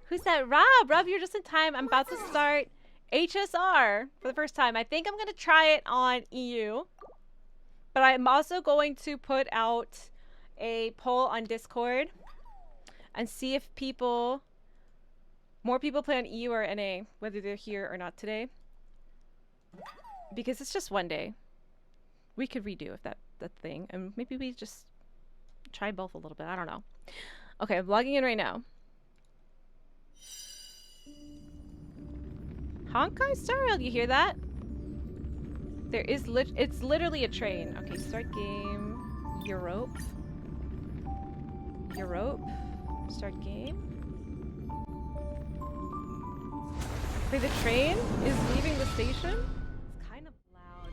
Who's that? Rob! Rob, you're just in time. I'm about to start HSR for the first time. I think I'm going to try it on EU. But I'm also going to put out a poll on Discord and see if more people play on EU or NA, whether they're here or not today. Because it's just one day. We could redo if that thing. And maybe we just try both a little bit. I don't know. Okay, I'm logging in right now. Honkai Star Rail, you hear that? There is it's literally a train. Okay, start game. Europe. Start game. Wait, the train is leaving the station? It's kind of loud.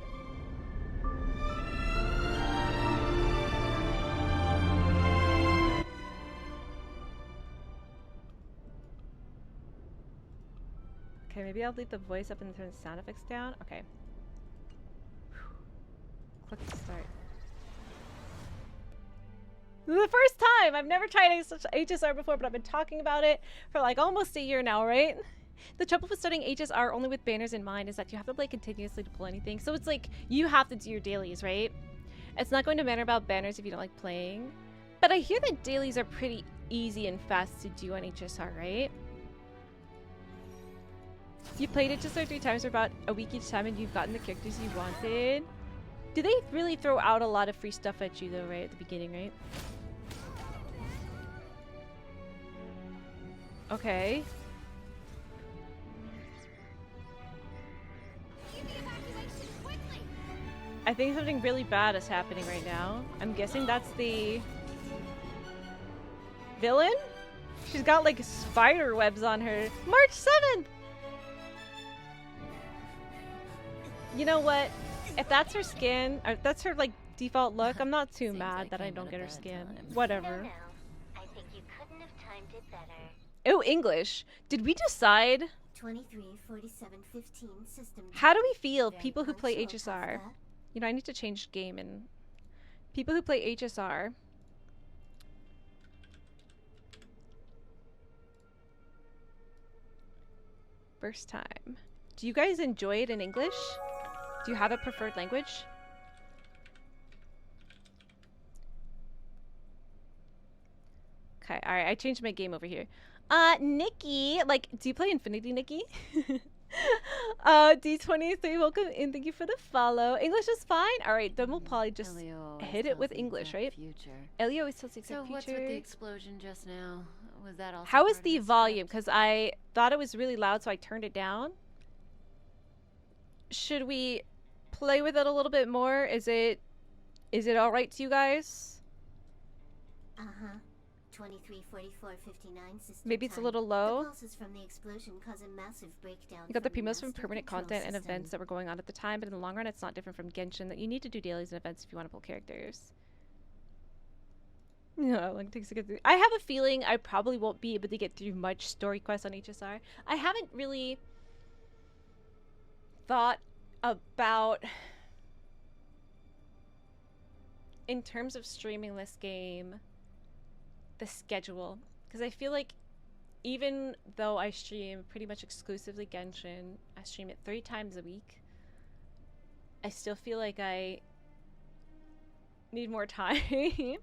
Okay, maybe I'll leave the voice up and turn the sound effects down. Okay. Click to start. This is the first time! I've never tried HSR before, but I've been talking about it for like almost a year now, right? The trouble with starting HSR only with banners in mind is that you have to play continuously to pull anything. So it's like, you have to do your dailies, right? It's not going to matter about banners if you don't like playing. But I hear that dailies are pretty easy and fast to do on HSR, right? You played HSR 3 times for about a week each time and you've gotten the characters you wanted. Do they really throw out a lot of free stuff at you though, right? At the beginning, right? Okay. I think something really bad is happening right now. I'm guessing that's the villain? She's got like spider webs on her. March 7th! You know what? If that's her skin, or that's her like default look, I'm not too mad that I don't get her skin. Whatever. I think you couldn't have timed it better. Oh, English. Did we decide? 234715 system. How do we feel people who play HSR? You know, I need to change game and people who play HSR. First time. Do you guys enjoy it in English? Do you have a preferred language? Okay, alright, I changed my game over here. Nikki, like, do you play Infinity, Nikki? D23, welcome in. Thank you for the follow. English is fine. All right, then we'll probably just hit it with English, right? Elio always tells the exact future. What's with the explosion just now? Was that also How is the volume? Because I thought it was really loud, so I turned it down. Should we play with it a little bit more? Is it all right to you guys? 234459 system. Maybe it's a little low. The pulses from the explosion cause a massive breakdown. You got the promos from permanent content and events that were going on at the time, but in the long run, it's not different from Genshin that you need to do dailies and events if you want to pull characters. No, like takes to get through. I have a feeling I probably won't be able to get through much story quests on HSR. I haven't really thought about, in terms of streaming this game, the schedule, because I feel like even though I stream pretty much exclusively Genshin, I stream it 3 times a week, I still feel like I need more time. You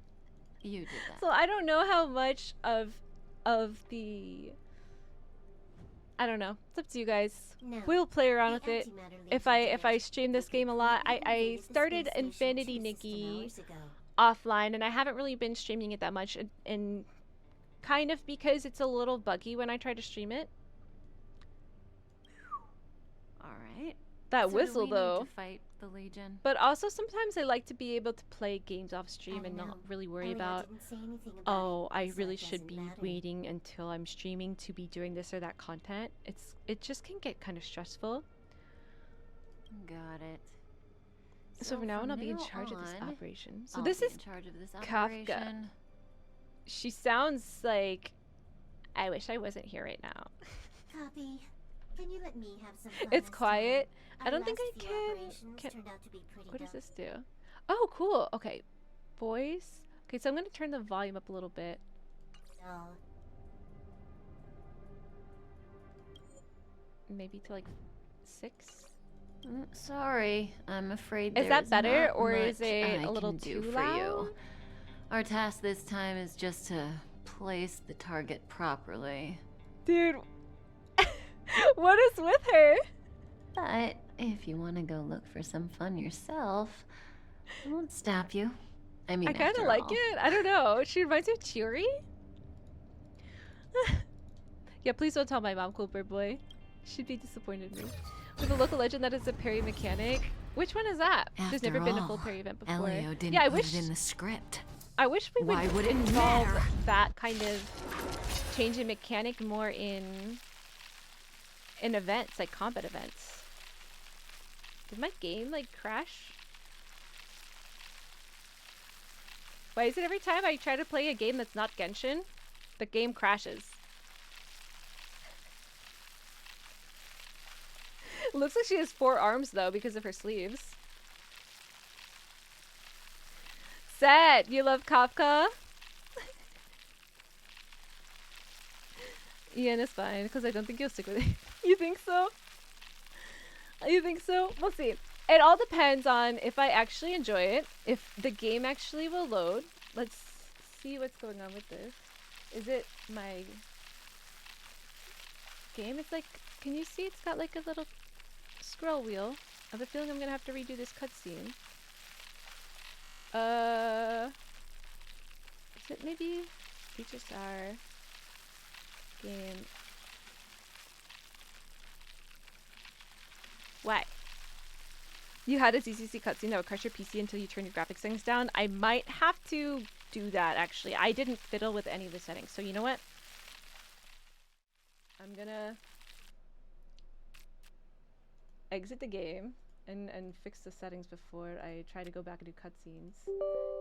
did that. So I don't know how much of the, I don't know. It's up to you guys. No, we'll play around with it. If I stream this game a lot, I started Infinity Nikki offline, and I haven't really been streaming it that much, and kind of because it's a little buggy when I try to stream it. All right. That so whistle do we though. Need to fight the Legion. But also sometimes I like to be able to play games off stream and not really worry about, oh, I really should be waiting until I'm streaming to be doing this or that content. It just can get kind of stressful. Got it. So for now on, I'll be in charge of this operation. So this is Kafka. She sounds like, I wish I wasn't here right now. Copy. Can you let me have some fun? It's quiet. Our I don't think last I few can. operations turned out to be pretty What does dumb. this do? Oh, cool. Okay, voice. Okay, so I'm gonna turn the volume up a little bit. Dull. maybe to like 6. Sorry, I'm afraid Is that there's better, not or is much it I a little can do too for loud? you. Our task this time is just to place the target properly. Dude, what is with her? But if you want to go look for some fun yourself, I won't stop you. I mean, I kind of after like all. it. I don't know. She reminds me of Cheery. Yeah, please don't tell my mom, Cool Bird Boy. She'd be disappointed in me. With a local legend that is a parry mechanic. Which one is that? There's never been a full parry event before. Elio didn't yeah, I put wish. it in the script. I wish we would Why would it involve matter? that kind of change in mechanic more in events, like combat events. Did my game like crash? Why is it every time I try to play a game that's not Genshin, the game crashes? It looks like she has 4 arms though because of her sleeves. Sad, you love Kafka? Ian is fine because I don't think you'll stick with it. You think so? You think so? We'll see. It all depends on if I actually enjoy it, if the game actually will load. Let's see what's going on with this. Is it my game? It's like, can you see it's got like a little scroll wheel? I have a feeling I'm gonna have to redo this cutscene. Is it maybe HSR game? What? You had a ZCC cutscene that would crush your PC until you turn your graphics settings down. I might have to do that actually. I didn't fiddle with any of the settings. So you know what? I'm gonna exit the game and fix the settings before I try to go back and do cutscenes.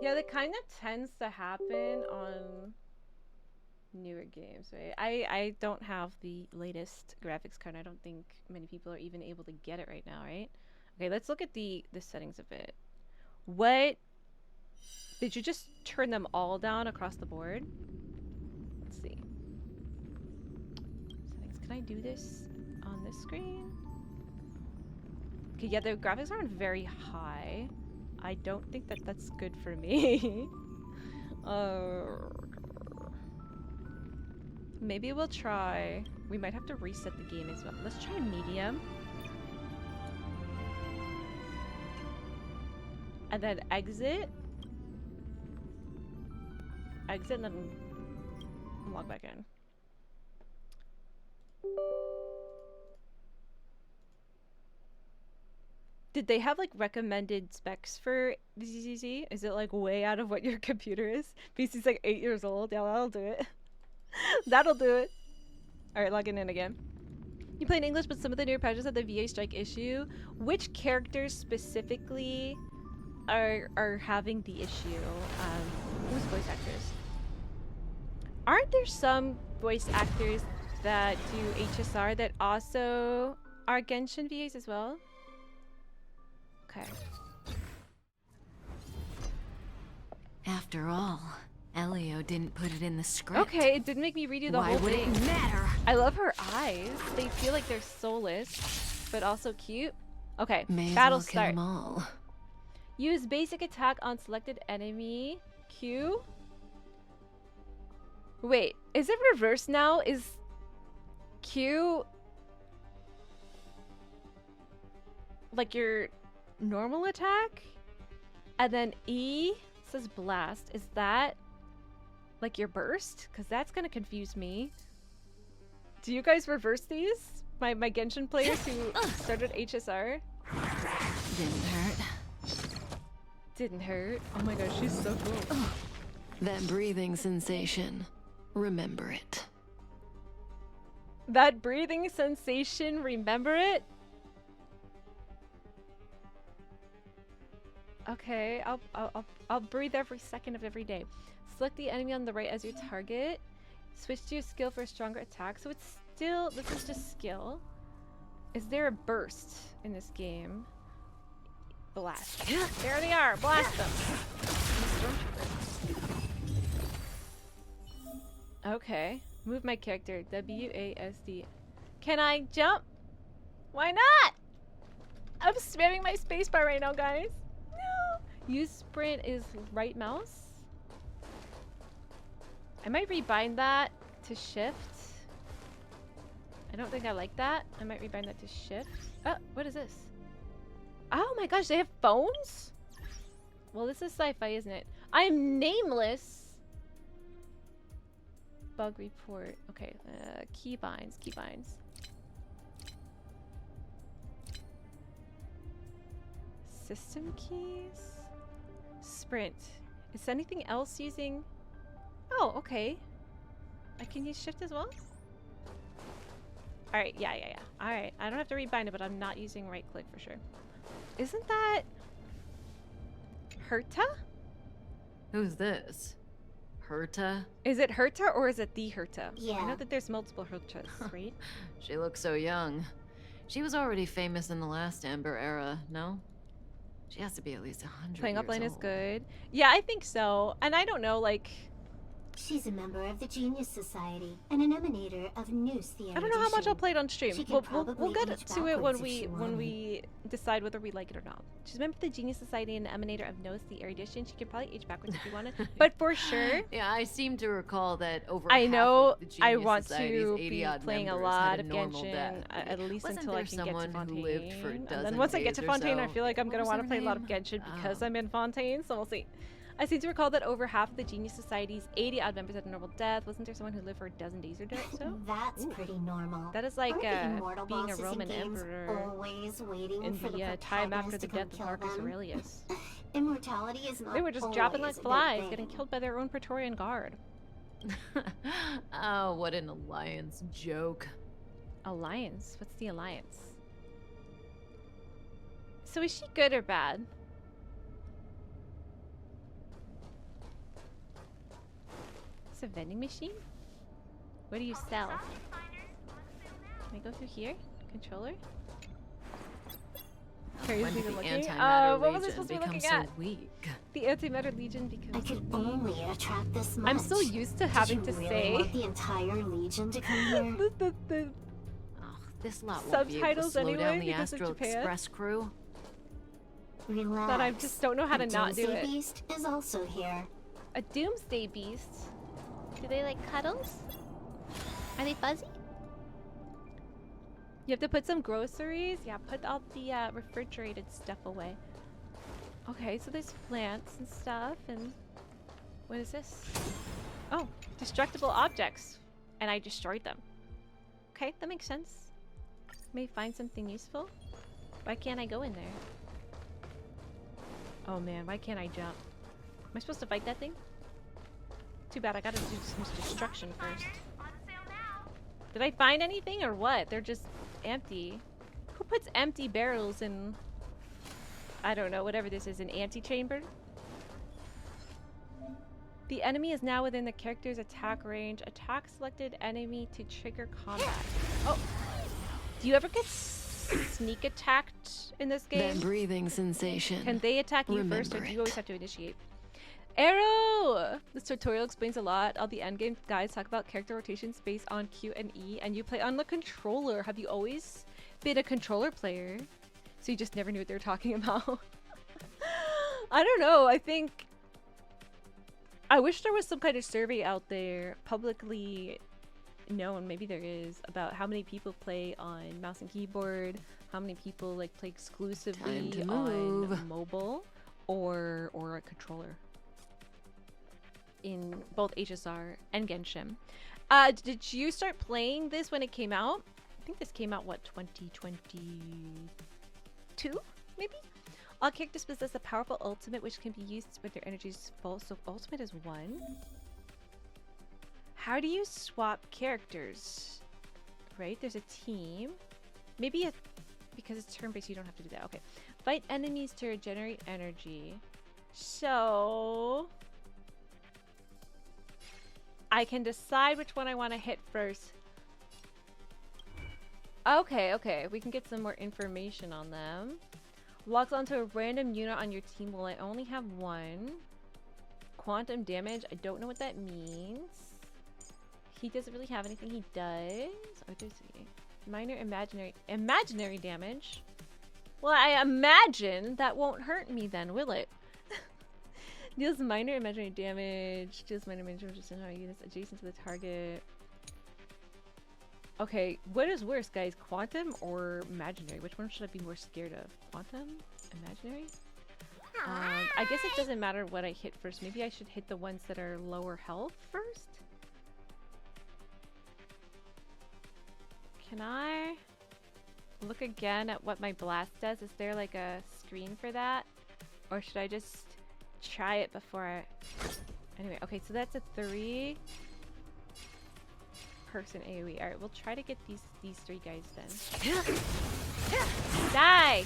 Yeah, that kind of tends to happen on newer games, right? I don't have the latest graphics card. I don't think many people are even able to get it right now, right? Okay, let's look at the settings a bit. What? Did you just turn them all down across the board? Let's see. Settings. Can I do this on this screen? Okay, yeah, the graphics aren't very high. I don't think that that's good for me. Maybe we'll try. We might have to reset the game as well. Let's try medium. And then exit. Exit and then log back in. Did they have like recommended specs for the ZZZ? Is it like way out of what your computer is? PC's like 8 years old. Yeah, that'll do it. That'll do it. Alright, logging in again. You play in English, but some of the newer patches have the VA strike issue. Which characters specifically are having the issue? Who's voice actors? Aren't there some voice actors that do HSR that also are Genshin VAs as well? Okay. After all, Elio didn't put it in the script. Okay, it didn't make me redo the Why whole would thing. it matter? I love her eyes. They feel like they're soulless, but also cute. Okay, May as battle well kill start. 'em all. Use basic attack on selected enemy. Q. Wait, is it reversed now? Is Q like your normal attack? And then E says blast. Is that like your burst? Because that's gonna confuse me. Do you guys reverse these? My Genshin players who started HSR? Didn't hurt. Didn't hurt. Oh my gosh, she's so cool. That breathing sensation. Remember it. That breathing sensation, remember it? Okay, I'll breathe every second of every day. Select the enemy on the right as your target. Switch to your skill for a stronger attack. So it's still, this is just skill. Is there a burst in this game? Blast. There they are, blast them. Okay, move my character, WASD. Can I jump? Why not? I'm spamming my spacebar right now, guys. No. Use sprint is right mouse. I might rebind that to shift. I don't think I like that. I might rebind that to shift. Oh, what is this? Oh my gosh, they have phones? Well, this is sci-fi, isn't it? I'm nameless. Bug report. Okay, keybinds, keybinds. System keys? Sprint. Is anything else using... Oh, okay. I can use shift as well? Alright, yeah. Alright, I don't have to rebind it, but I'm not using right click for sure. Isn't that... Herta? Who's this? Herta? Is it Herta or is it the Herta? Yeah. I know that there's multiple Hertas, right? She looks so young. She was already famous in the last Amber era, no? She has to be at least 100 Playing years offline is old. good. Yeah, I think so. And I don't know, like... She's a member of the Genius Society and an emanator of Noose the I don't know how much I'll play it on stream. She could We'll probably get age to it when backwards if she when wanted. we decide whether we like it or not. She's a member of the Genius Society and emanator of Notice the Erudition. She could probably age backwards if you wanted. But for sure, Yeah, I seem to recall that over I half know of the Genius I want Society's to be 80-odd playing a members lot had of normal Genshin, death. at least Wasn't until I there can get to someone Fontaine. who lived for a And dozen then once I get days to or Fontaine, I so? feel like I'm What going to was want to her play a lot of name? Genshin because Oh. I'm in Fontaine, so we'll see. I seem to recall that over half of the Genius Society's 80-odd members had a normal death. Wasn't there someone who lived for a dozen days or so? That's Ooh. pretty normal. That is like Aren't the immortal being a bosses in Roman games emperor always waiting in for the the time after the protagonist to come death of kill Marcus them? Aurelius. Immortality is not They were just dropping like always a good flies, getting thing. killed by their own Praetorian Guard. Oh, what an alliance joke. Alliance? What's the alliance? So is she good or bad? It's a vending machine? What do you sell? Can I go through here? Controller? Curious When me did the looking. Antimatter What was I Legion supposed to be become looking so at? weak? The Antimatter Legion I becomes could weak. only attract this much. I'm so used to having Did to you say really want the entire Legion to come here? the Ugh, this lot won't be able to Subtitles slow anyway down the because of Astral Japan. Express crew. Relax. But I just don't know how to The not do Doomsday it. Beast is also here. A Doomsday Beast? Do they like cuddles? Are they fuzzy? You have to put some groceries? Yeah, put all the refrigerated stuff away. Okay, so there's plants and stuff, and... What is this? Oh, destructible objects. And I destroyed them. Okay, that makes sense. May find something useful. Why can't I go in there? Oh man, why can't I jump? Am I supposed to fight that thing? Too bad, I gotta do some destruction first. Did I find anything or what? They're just empty. Who puts empty barrels in... I don't know, whatever this is, an antechamber? The enemy is now within the character's attack range. Attack selected enemy to trigger combat. Oh! Do you ever get sneak attacked in this game? That breathing sensation. Can they attack you first, or Remember do you it. always have to initiate? Arrow! This tutorial explains a lot. All the endgame guides talk about character rotations based on Q and E, and you play on the controller. Have you always been a controller player? So you just never knew what they were talking about? I don't know. I think... I wish there was some kind of survey out there, publicly known, maybe there is, about how many people play on mouse and keyboard, how many people like play exclusively Time to on move. mobile or a controller in both HSR and Genshin. Did you start playing this when it came out? I think this came out, what, 2022 maybe? All characters possess a powerful ultimate which can be used when their energy is full, so ultimate is 1. How do you swap characters? Right, there's a team. Maybe because it's turn-based you don't have to do that. Okay. Fight enemies to regenerate energy. So... I can decide which one I want to hit first. Okay, we can get some more information on them. Locks onto a random unit on your team. Well, I only have one. Quantum damage, I don't know what that means. He doesn't really have anything he does. Or does he? Minor imaginary damage. Well, I imagine that won't hurt me then, will it? Deals minor imaginary damage. Deals minor imaginary damage to units adjacent to the target. Okay, what is worse, guys? Quantum or imaginary? Which one should I be more scared of? Quantum? Imaginary? I guess it doesn't matter what I hit first. Maybe I should hit the ones that are lower health first? Can I look again at what my blast does? Is there like a screen for that? Or should I just try it before I... Anyway, okay, so that's a 3-person AoE. Alright, we'll try to get these 3 guys then. Die!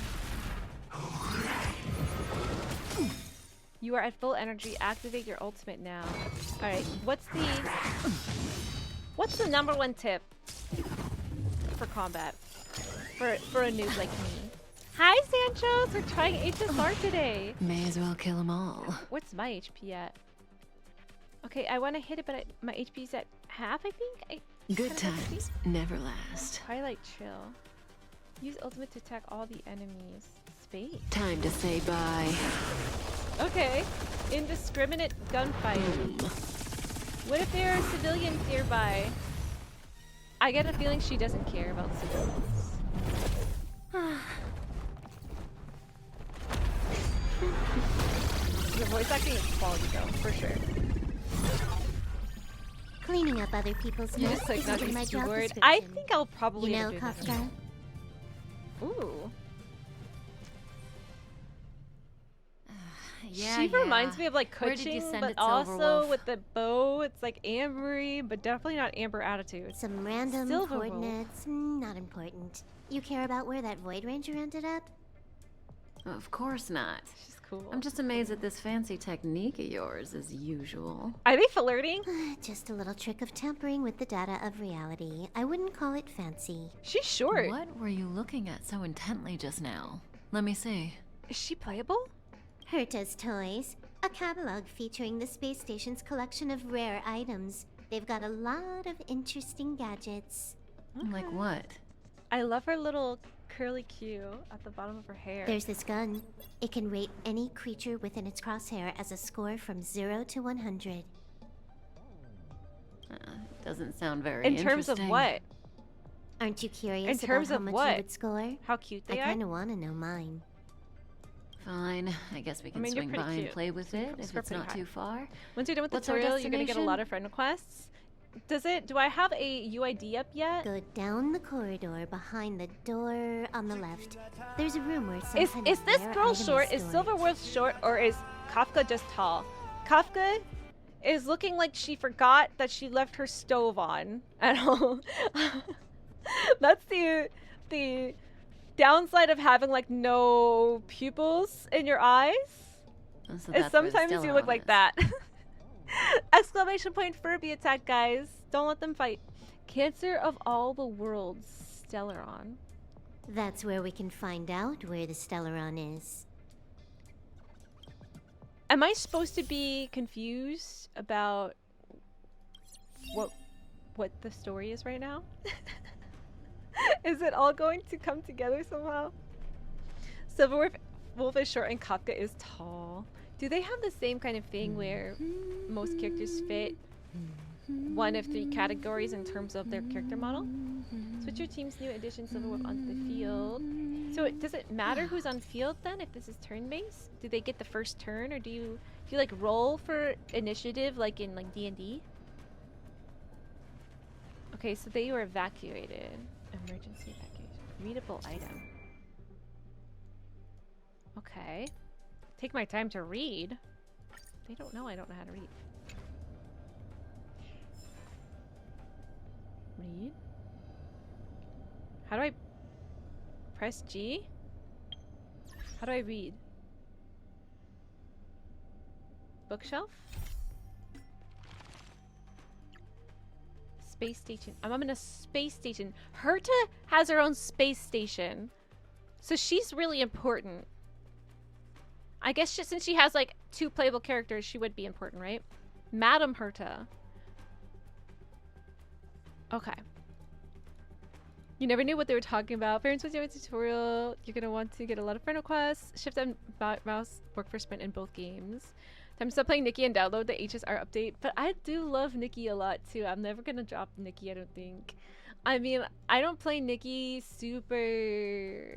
You are at full energy. Activate your ultimate now. Alright, what's the #1 tip for combat? For a noob like me. Hi, Sanchos! We're trying HSR today. May as well kill them all. What's my HP at? Okay, I want to hit it, but my HP's at half, I think? Good times never last. Twilight Chill. Use ultimate to attack all the enemies. Space. Time to say bye. Okay. Indiscriminate gunfire. What if there are civilians nearby? I get a feeling she doesn't care about civilians. The voice acting is quality though, for sure. Cleaning up other people's You mess just like isn't not in my a job word. description. I think I'll probably You know, end up doing Kafka? that. Ooh. Yeah, She reminds me of like Where did you coaching, send but it, Silverwolf? also with the bow, it's like ambery, but definitely not amber attitude. Some random Silverwolf. coordinates, not important. You care about where that Void Ranger ended up? Of course not. She's cool. I'm just amazed at this fancy technique of yours, as usual. Are they flirting? Just a little trick of tampering with the data of reality. I wouldn't call it fancy. She's short. What were you looking at so intently just now? Let me see. Is she playable? Herta's Toys, a catalog featuring the space station's collection of rare items. They've got a lot of interesting gadgets. Like what? I love her little curly Q at the bottom of her hair. There's this gun. It can rate any creature within its crosshair as a score from 0 to 100. Doesn't sound very In terms of interesting. what? Aren't you curious In terms about of how much what? you would score? How cute I they are? kind of want to know mine. Fine. I guess we can mean, you're swing pretty by and cute. play with it if Score it's pretty not high. too far. Once you're done with the What's our tutorial, you're gonna get a lot destination? of friend requests. Do I have a UID up yet? Go down the corridor behind the door on the left. There's a room where some Is kind this of rare girl item short? Is stored. Silverwolf short, or is Kafka just tall? Kafka is looking like she forgot that she left her stove on at home. That's the downside of having like no pupils in your eyes. Oh, so Is that's where the sometimes you look Stellaron like is. that. Exclamation point Furby attack, guys. Don't let them fight. Cancer of all the worlds, Stellaron. That's where we can find out where the Stellaron is. Am I supposed to be confused about what the story is right now? Is it all going to come together somehow? Silverwolf is short and Kafka is tall. Do they have the same kind of thing where most characters fit one of 3 categories in terms of their character model? Switch your team's new addition Silverwolf onto the field. So does it matter who's on field then if this is turn-based? Do they get the first turn, or do you like roll for initiative like in like D&D? Okay, so they were evacuated. Emergency evacuation. Readable item. Okay. Take my time to read. They don't know I don't know how to read. Read? How do I press G? How do I read? Bookshelf? Space station. I'm in a space station. Herta has her own space station. So she's really important. I guess since she has like 2 playable characters, she would be important, right? Madam Herta. Okay. You never knew what they were talking about. Parents with your tutorial, you're gonna want to get a lot of friend requests. Shift and mouse work for sprint in both games. Time to stop playing Nikki and download the HSR update. But I do love Nikki a lot too. I'm never gonna drop Nikki, I don't think. I mean, I don't play Nikki super...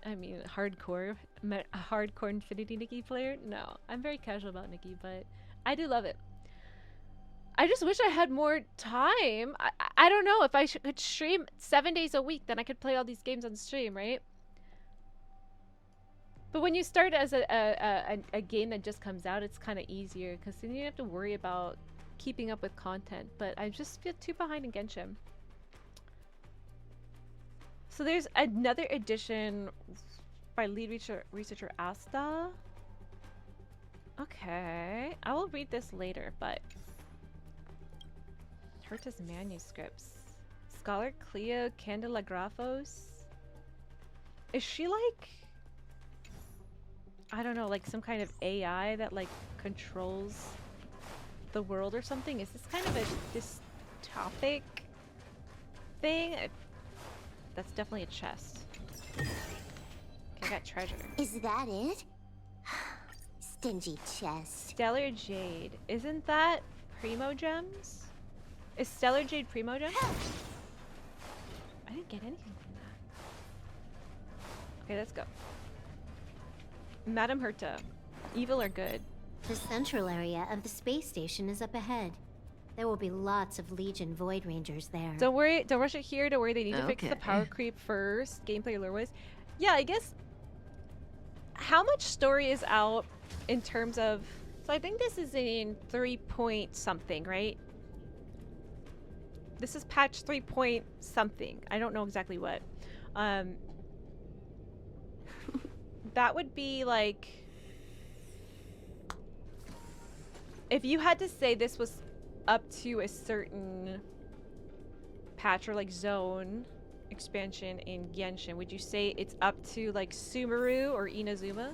I mean, hardcore Infinity Nikki player. No, I'm very casual about Nikki, but I do love it. I just wish I had more time. I don't know if I could stream 7 days a week, then I could play all these games on stream, right? But when you start as a game that just comes out, it's kind of easier because then you don't have to worry about keeping up with content. But I just feel too behind in Genshin. So there's another edition by lead researcher Asta. Okay, I will read this later, but Herta's manuscripts. Scholar Cleo Candelagrafos. Is she like, I don't know, like some kind of AI that like controls the world or something? Is this kind of a dystopic thing? That's definitely a chest. Okay, I got treasure. Is that it? Stingy chest. Stellar Jade. Isn't that Primo Gems? Is Stellar Jade Primo Gems? I didn't get anything from that. Okay, let's go. Madam Herta. Evil or good? The central area of the space station is up ahead. There will be lots of Legion Void Rangers there. Don't worry, don't rush it here. Don't worry, they need to fix the power creep first. Gameplay lore-wise. Yeah, I guess... How much story is out in terms of... So I think this is in 3 point something, right? This is patch 3 point something. I don't know exactly what. That would be like... If you had to say this was up to a certain patch or like zone expansion in Genshin, would you say it's up to like Sumeru or Inazuma?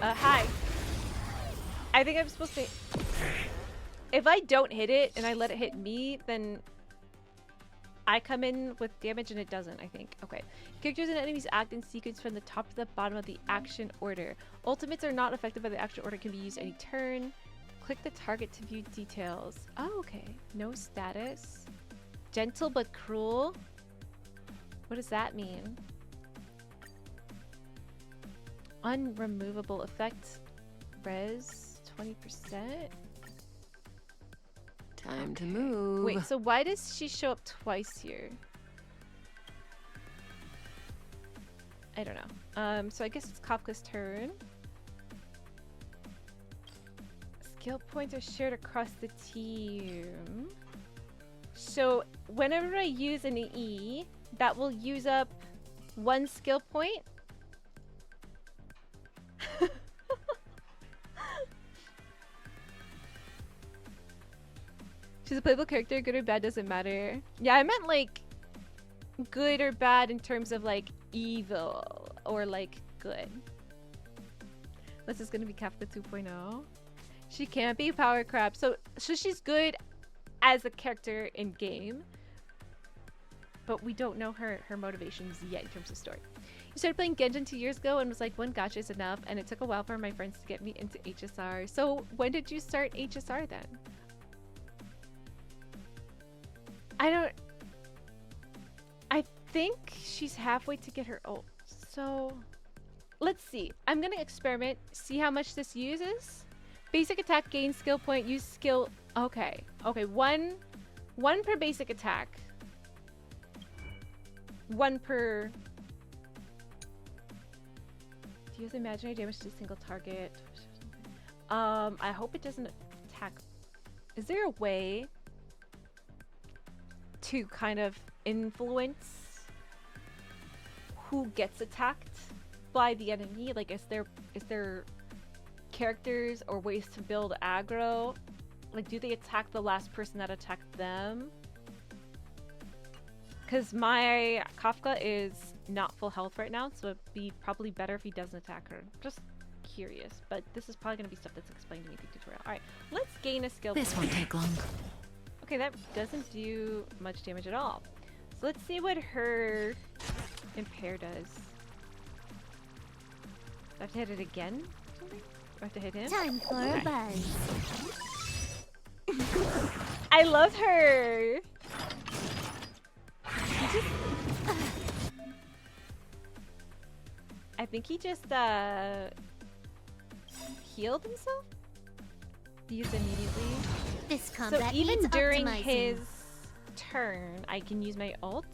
Hi. I think I'm supposed to... If I don't hit it and I let it hit me, then I come in with damage and it doesn't, I think. Okay. Characters and enemies act in sequence from the top to the bottom of the action order. Ultimates are not affected by the action order, can be used any turn. Click the target to view details. Oh, okay. No status. Gentle but cruel? What does that mean? Unremovable effect. Res 20%. Time to move. Wait, so why does she show up twice here? I don't know. So I guess it's Kafka's turn. Skill points are shared across the team. So whenever I use an E, that will use up 1 skill point. She's a playable character, good or bad doesn't matter. Yeah, I meant like good or bad in terms of like evil or like good. This is gonna be Kafka 2.0. She can't be power crap. So she's good as a character in game, but we don't know her motivations yet in terms of story. I started playing Genshin 2 years ago and was like, one gacha is enough, and it took a while for my friends to get me into HSR. So when did you start HSR then? I think she's halfway to get her ult. So let's see. I'm gonna experiment, see how much this uses. Basic attack, gain skill point, use skill. Okay. Okay, one per basic attack. 1 per... Deals imaginary damage to a single target. I hope it doesn't attack. Is there a way to kind of influence who gets attacked by the enemy? Like, is there characters or ways to build aggro? Like, do they attack the last person that attacked them? Because my Kafka is not full health right now, so it'd be probably better if he doesn't attack her. Just curious, but this is probably gonna be stuff that's explained to me through tutorial. All right, let's gain a skill. This won't take long. Okay, that doesn't do much damage at all. So let's see what her impair does. Do I have to hit it again? Or do I have to hit him? Time for a buzz. I love her. I think he just healed himself. Used immediately. This So combat even needs during optimizing. his turn, I can use my ult.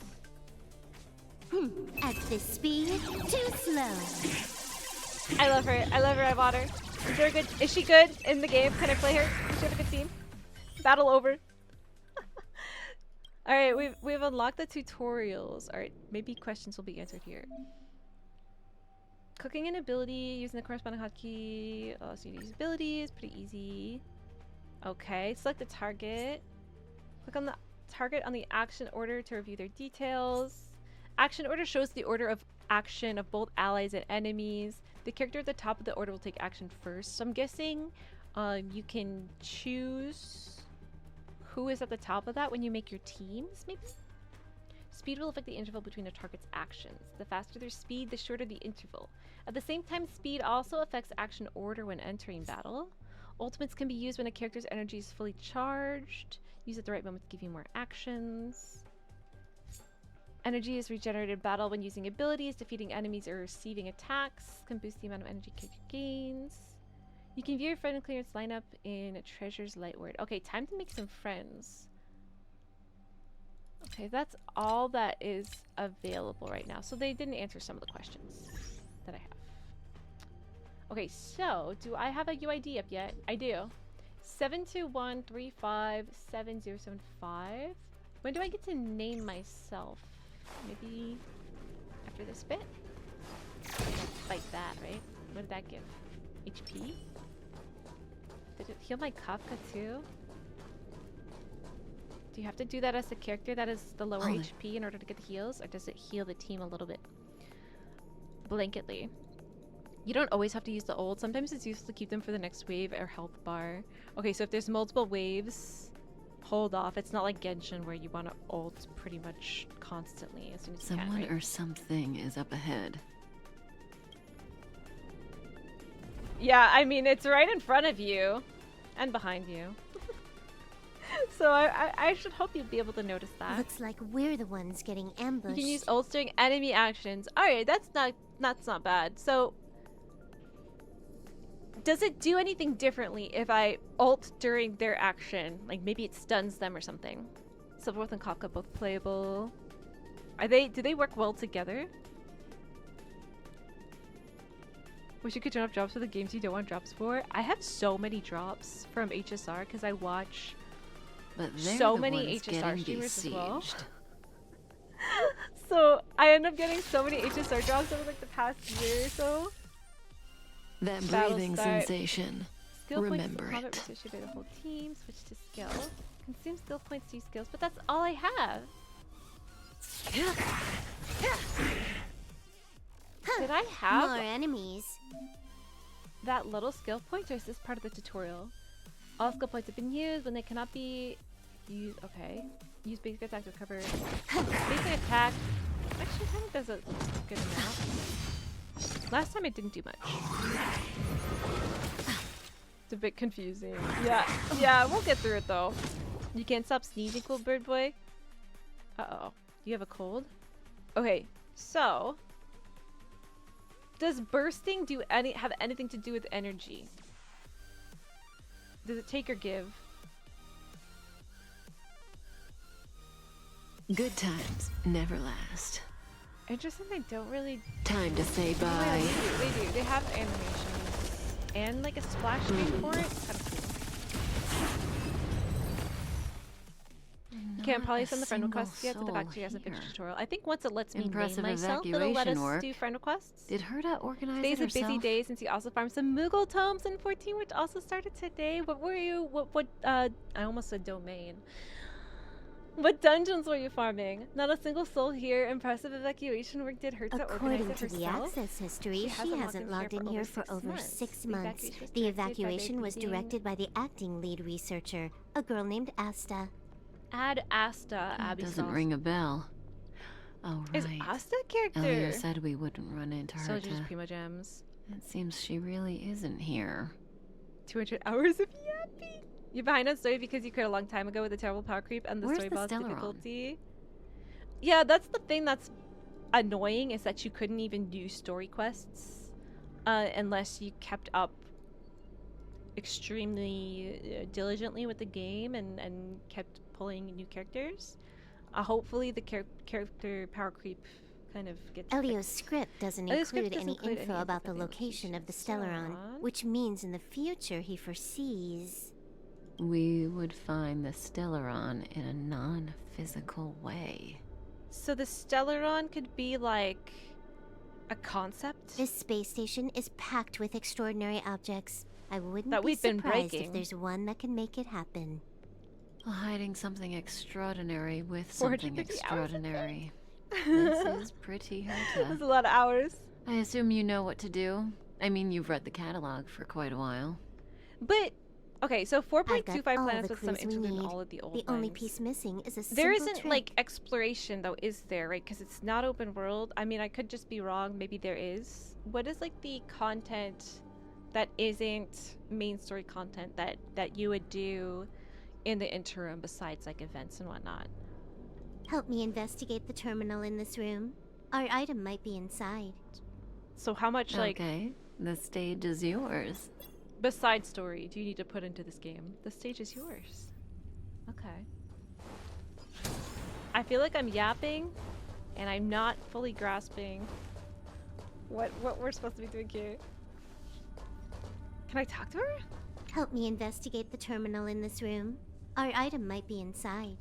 At this speed, too slow. I love her. I love her. I want her. Is there a good? Is she good in the game? Can I play her? Does she have a good team? Battle over. All right, we've unlocked the tutorials. All right, maybe questions will be answered here. Cooking an ability using the corresponding hotkey. Oh, so you use abilities. Pretty easy. Okay, select the target. Click on the target on the action order to review their details. Action order shows the order of action of both allies and enemies. The character at the top of the order will take action first. So I'm guessing you can choose who is at the top of that when you make your teams, maybe? Speed will affect the interval between a target's actions. The faster their speed, the shorter the interval. At the same time, speed also affects action order when entering battle. Ultimates can be used when a character's energy is fully charged. Use at the right moment to give you more actions. Energy is regenerated in battle when using abilities, defeating enemies, or receiving attacks. Can boost the amount of energy character gains. You can view your friend and clearance lineup in Treasure's Light Word. Okay, time to make some friends. Okay, that's all that is available right now. So they didn't answer some of the questions that I have. Okay, so do I have a UID up yet? I do. 721357075. When do I get to name myself? Maybe after this bit? Like that, right? What did that give? HP? Did it heal my Kafka too? Do you have to do that as a character that is the lower HP in order to get the heals? Or does it heal the team a little bit blanketly? You don't always have to use the ult. Sometimes it's useful to keep them for the next wave or health bar. Okay, so if there's multiple waves, hold off. It's not like Genshin where you want to ult pretty much constantly as soon as you can, Someone right? or something is up ahead. Yeah, I mean, it's right in front of you and behind you. So I should hope you'd be able to notice that. Looks like we're the ones getting ambushed. You can use ults during enemy actions. Alright, that's not bad. So does it do anything differently if I ult during their action? Like maybe it stuns them or something. Silverworth and Kafka both playable. Do they work well together? Wish you could turn off drops for the games you don't want drops for. I have so many drops from HSR because I watch But they're so the many ones HSR getting streamers as well. besieged. So I end up getting so many HSR drops over like the past year or so. That Battle breathing start. sensation. Skill Remember points it. combat research by the whole team. Switch to skill. Consume skill points to use skills, but that's all I have. Did I have More enemies. that little skill point, or is this part of the tutorial? All skill points have been used when they cannot be used. Okay. Use basic attack to recover. Basic attack actually kind of does a good amount. Last time it didn't do much. It's a bit confusing. Yeah, we'll get through it though. You can't stop sneezing, cool bird boy. Uh-oh. Do you have a cold? Okay, so does bursting have anything to do with energy? Does it take or give? Good times never last. Interesting, they don't really. Time to say Oh, yeah, bye. they do. They have animations and like a splash screen for it. Kind of cool. You can't probably send the friend requests yet to the factory as a picture tutorial. I think once it lets me Impressive name myself, it'll let us evacuation work. do friend requests. Did Herda organize Today's it a busy herself? day since you also farmed some Moogle tomes in 14, which also started today. What were you? What? I almost said domain. What dungeons were you farming? Not a single soul here. Impressive evacuation work. Did Herta organize According it to the herself? access history, she hasn't logged in here for over 6 months. The The evacuation was directed by the acting lead researcher, a girl named Asta. Add Asta, That Abby doesn't sauce. ring a bell. Oh, right. Is Asta a character? Elio said we wouldn't run into her. Soldiers Primo Gems. It seems she really isn't here. 200 hours of yapping. You're behind on story because you quit a long time ago with the terrible power creep and the Where's story the boss Stellaron? difficulty. Yeah, that's the thing that's annoying, is that you couldn't even do story quests unless you kept up extremely diligently with the game and kept pulling new characters. Hopefully the character power creep kind of gets Elio's fixed. script doesn't Elio's script include doesn't any include info any about the info location of the Stellaron. Stellaron, which means in the future he foresees. We would find the Stellaron in a non-physical way. So the Stellaron could be like a concept? This space station is packed with extraordinary objects. I wouldn't That be we've been surprised breaking. if there's one that can make it happen. Hiding something extraordinary with 450 something hours of extraordinary. This is pretty That's Herta. a lot of hours. I assume you know what to do. I mean, you've read the catalog for quite a while. But okay, so I've got 4.25 all planets the with some clues we interlude in need. all of the old The only ones. piece missing is a simple There isn't trick. like exploration though, is there? Right? Because it's not open world. I mean, I could just be wrong. Maybe there is. What is like the content that isn't main story content that you would do in the interim besides like events and whatnot? Help me investigate the terminal in this room. Our item might be inside. So how much like Okay, the stage is yours. besides story do you need to put into this game? The stage is yours. Okay. I feel like I'm yapping and I'm not fully grasping what we're supposed to be doing here. Can I talk to her? Help me investigate the terminal in this room. Our item might be inside.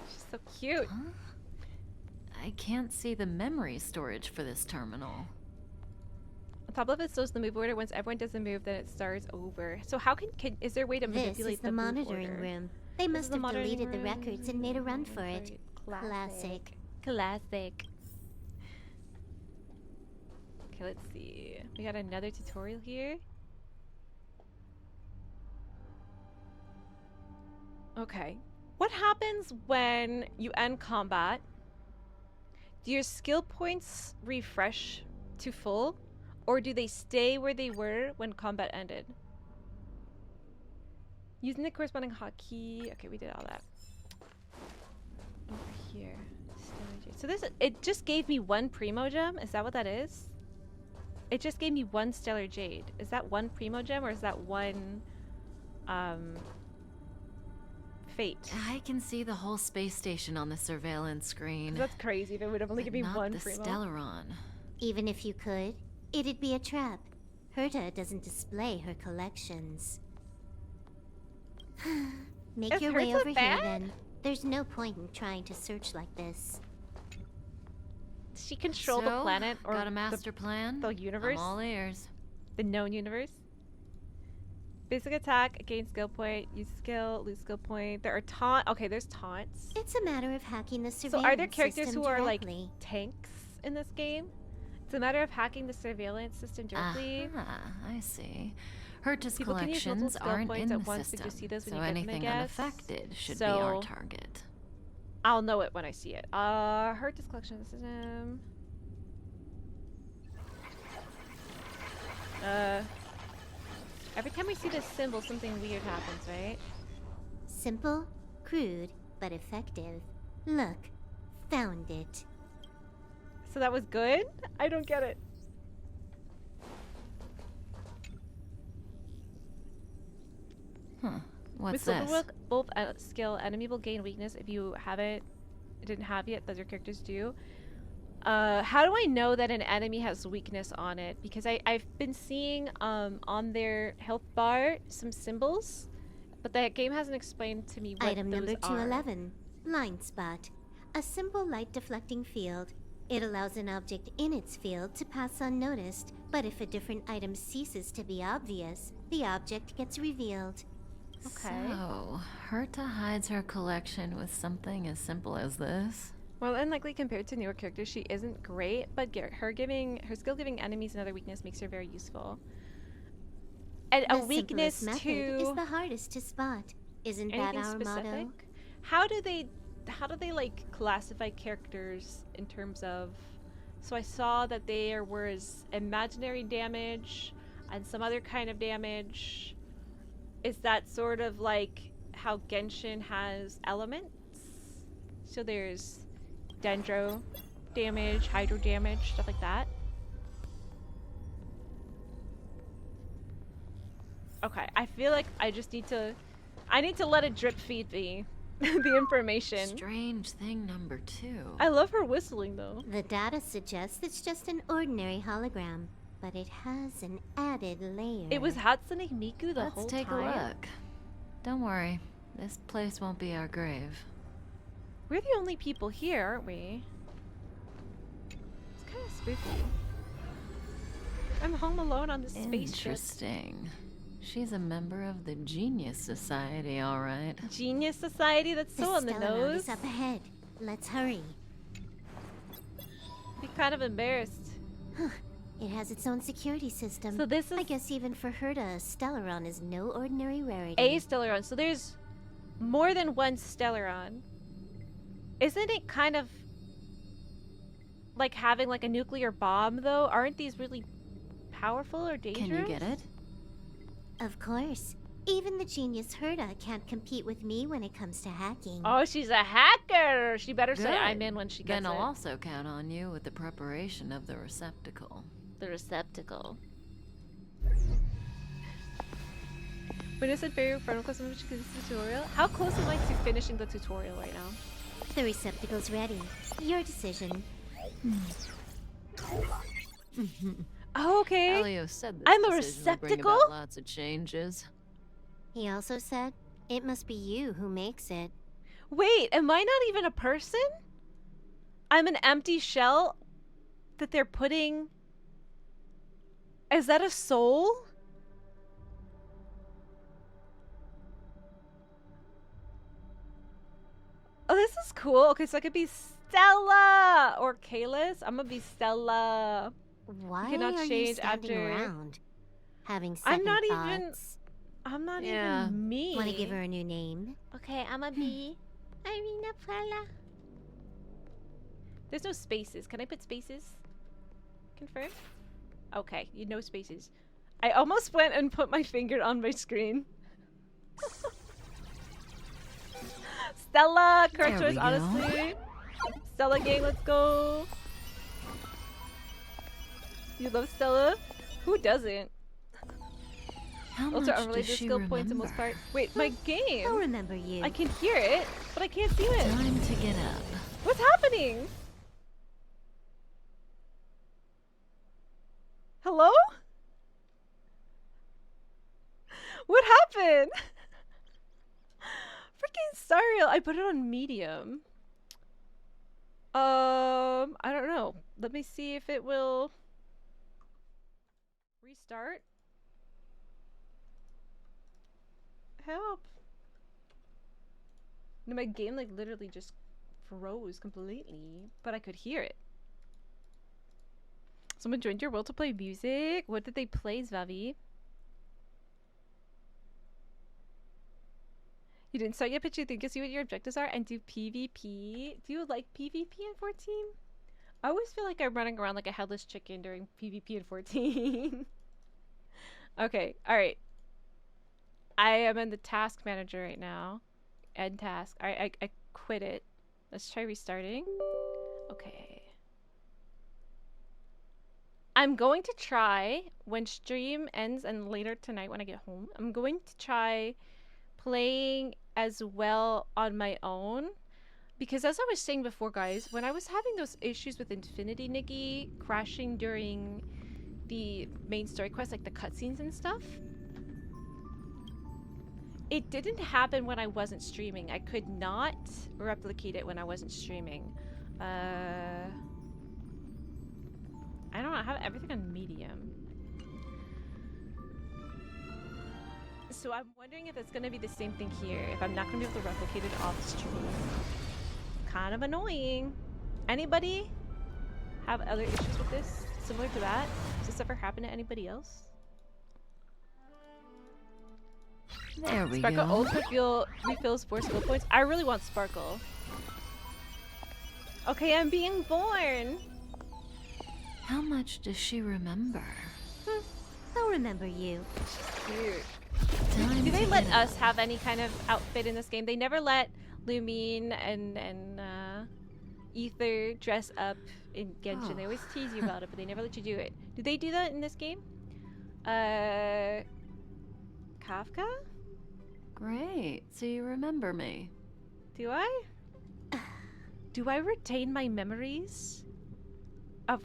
She's so cute. Huh? I can't see the memory storage for this terminal. On top of it shows the move order. Once everyone does a move, then it starts over. So how can is there a way to This manipulate is the move monitoring order? room. They This is must the have monitoring deleted the room. records and made a run for it. Classic. Classic. Okay, let's see. We got another tutorial here. Okay. What happens when you end combat? Do your skill points refresh to full? Or do they stay where they were when combat ended? Using the corresponding hotkey. Okay, we did all that. Over here. So this, it just gave me one Primo Gem? Is that what that is? It just gave me one Stellar Jade. Is that one Primo Gem or is that one, Fate? I can see the whole space station on the surveillance screen. That's crazy if it would only but give me not one the Primo. Stellaron. Even if you could, it'd be a trap. Herta doesn't display her collections. Make Is your way Herta over bad? here then. There's no point in trying to search like this. Does she control the So, planet or got a master plan? the universe? I'm all ears. The known universe? Basic attack, gain skill point, use skill, lose skill point. There are okay, there's taunts. It's a matter of hacking the So surveillance are there characters system who are like directly. tanks in this game? It's a matter of hacking the surveillance system directly. Ah, I see. Herta's People can use multiple collections skill aren't points in at the once, but you system, see those when so you get them, I anything guess. unaffected should be our So- target. I'll know it when I see it. Herta's collection system. Every time we see this symbol, something weird happens, right? Simple, crude, but effective. Look, found it. So that was good? I don't get it. Huh. What's With this? Silverwolf, both skill, enemy will gain weakness if you didn't have yet, that your characters do. How do I know that an enemy has weakness on it? Because I've been seeing on their health bar some symbols, but the game hasn't explained to me what Item those number are. 211. Line spot. A simple light deflecting field. It allows an object in its field to pass unnoticed, but if a different item ceases to be obvious, the object gets revealed. Okay. So, Herta hides her collection with something as simple as this. Well, unlikely compared to newer characters, she isn't great, but her skill giving enemies another weakness makes her very useful. And a The weakness simplest method is to the hardest to spot. Isn't that anything our specific? motto? How do they like classify characters in terms of? So I saw that there was imaginary damage and some other kind of damage. Is that sort of like how Genshin has elements? So there's dendro damage, hydro damage, stuff like that. Okay, I feel like I need to let it drip feed me the information. Strange thing number 2. I love her whistling though. The data suggests it's just an ordinary hologram, but it has an added layer. It was Hatsune Miku the whole Let's take time. a look. Don't worry, this place won't be our grave. We're the only people here, aren't we? It's kind of spooky. I'm home alone on this spaceship. Interesting. She's a member of the Genius Society, all right. Genius Society? That's so on the Stellaround nose. is up ahead. Let's hurry. Be kind of embarrassed. It has its own security system. So this is I guess even for her to Stellaron is no ordinary rarity. a Stellaron. So there's more than one Stellaron. Isn't it kind of like having like a nuclear bomb though? Aren't these really powerful or dangerous? Can you get it? Of course. Even the genius Herta can't compete with me when it comes to hacking. Oh, she's a hacker! She better say Good. I'm in when she gets Then I'll it. also count on you with the preparation of the receptacle. The receptacle. When is it very final question which is the tutorial? How close am I to finishing the tutorial right now? The receptacle's ready. Your decision. Oh, okay. Elio said this I'm a decision will bring receptacle? about lots of changes. He also said, it must be you who makes it. Wait, am I not even a person? I'm an empty shell that they're putting... Is that a soul? Oh, this is cool. Okay, so I could be Stella or Kalis. I'm gonna be Stella. Why cannot are you change standing after- around? Having I'm second not even- thoughts? I'm not Yeah. even me. Want to give her a new name? Okay, I'm a bee. FAIRYPUELLA. There's no spaces. Can I put spaces? Confirm? Okay, you know spaces. I almost went and put my finger on my screen. Stella! Correct There we choice, go. honestly. Stella gang, let's go. You love Stella? Who doesn't? How Those much are does unrelated she skill remember? points in most part. Wait, my I'll game! remember you. I can hear it, but I can't see it. Time to get up. What's happening? Hello? What happened? Freaking Stariel. I put it on medium. I don't know. Let me see if it will restart. Help. No, my game like literally just froze completely, but I could hear it. Someone joined your world to play music? What did they play, Zvavi? You didn't start yet, but you think you'll see what your objectives are and do PvP. Do you like PvP in 14? I always feel like I'm running around like a headless chicken during PvP in 14. Okay, alright. I am in the task manager right now. End task. I quit it. Let's try restarting. Okay. I'm going to try, when stream ends and later tonight when I get home, I'm going to try playing as well on my own. Because as I was saying before, guys, when I was having those issues with Infinity Nikki crashing during the main story quest, like the cutscenes and stuff, it didn't happen when I wasn't streaming. I could not replicate it when I wasn't streaming. I don't know. I have everything on medium. So I'm wondering if it's gonna be the same thing here. If I'm not gonna be able to replicate it off stream. Kind of annoying. Anybody have other issues with this? Similar to that? Has this ever happened to anybody else? There we Sparkle go. also refills 4 skill points. I really want Sparkle. Okay, I'm being born. How much does she remember? I'll remember you. Cute. Time Do they to let get us have any kind of outfit in this game? They never let Lumine and Ether dress up in Genshin. They always tease you about it, but they never let you do it. Do they do that in this game? Kafka? Great, so you remember me. Do I? Do I retain my memories of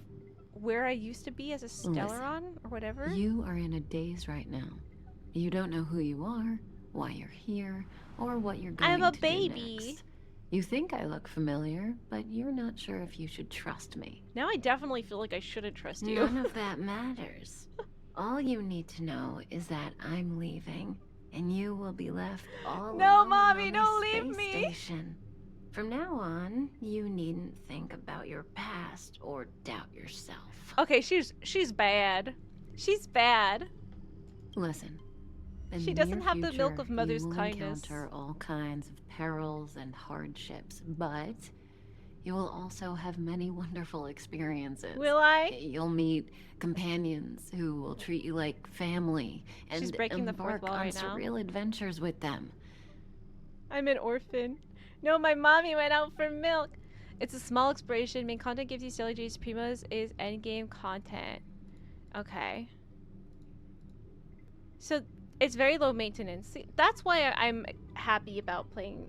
where I used to be as a Stellaron or whatever? You are in a daze right now. You don't know who you are, why you're here, or what you're going I'm a to baby. do next. You think I look familiar, but you're not sure if you should trust me. Now I definitely feel like I shouldn't trust you. None of that matters. All you need to know is that I'm leaving, and you will be left all No, alone Mommy, on don't the leave space me. station. From now on, you needn't think about your past or doubt yourself. Okay, she's bad. She's bad. Listen. in She the doesn't near have the milk future, of mother's you will kindness. encounter all kinds of perils and hardships, but you will also have many wonderful experiences. Will I? You'll meet companions who will treat you like family and She's breaking the fourth embark wall on right now. surreal adventures with them. I'm an orphan. No, my mommy went out for milk. It's a small exploration. Main content gives you Stellar J's Primos is endgame content. Okay. So it's very low maintenance. See, that's why I'm happy about playing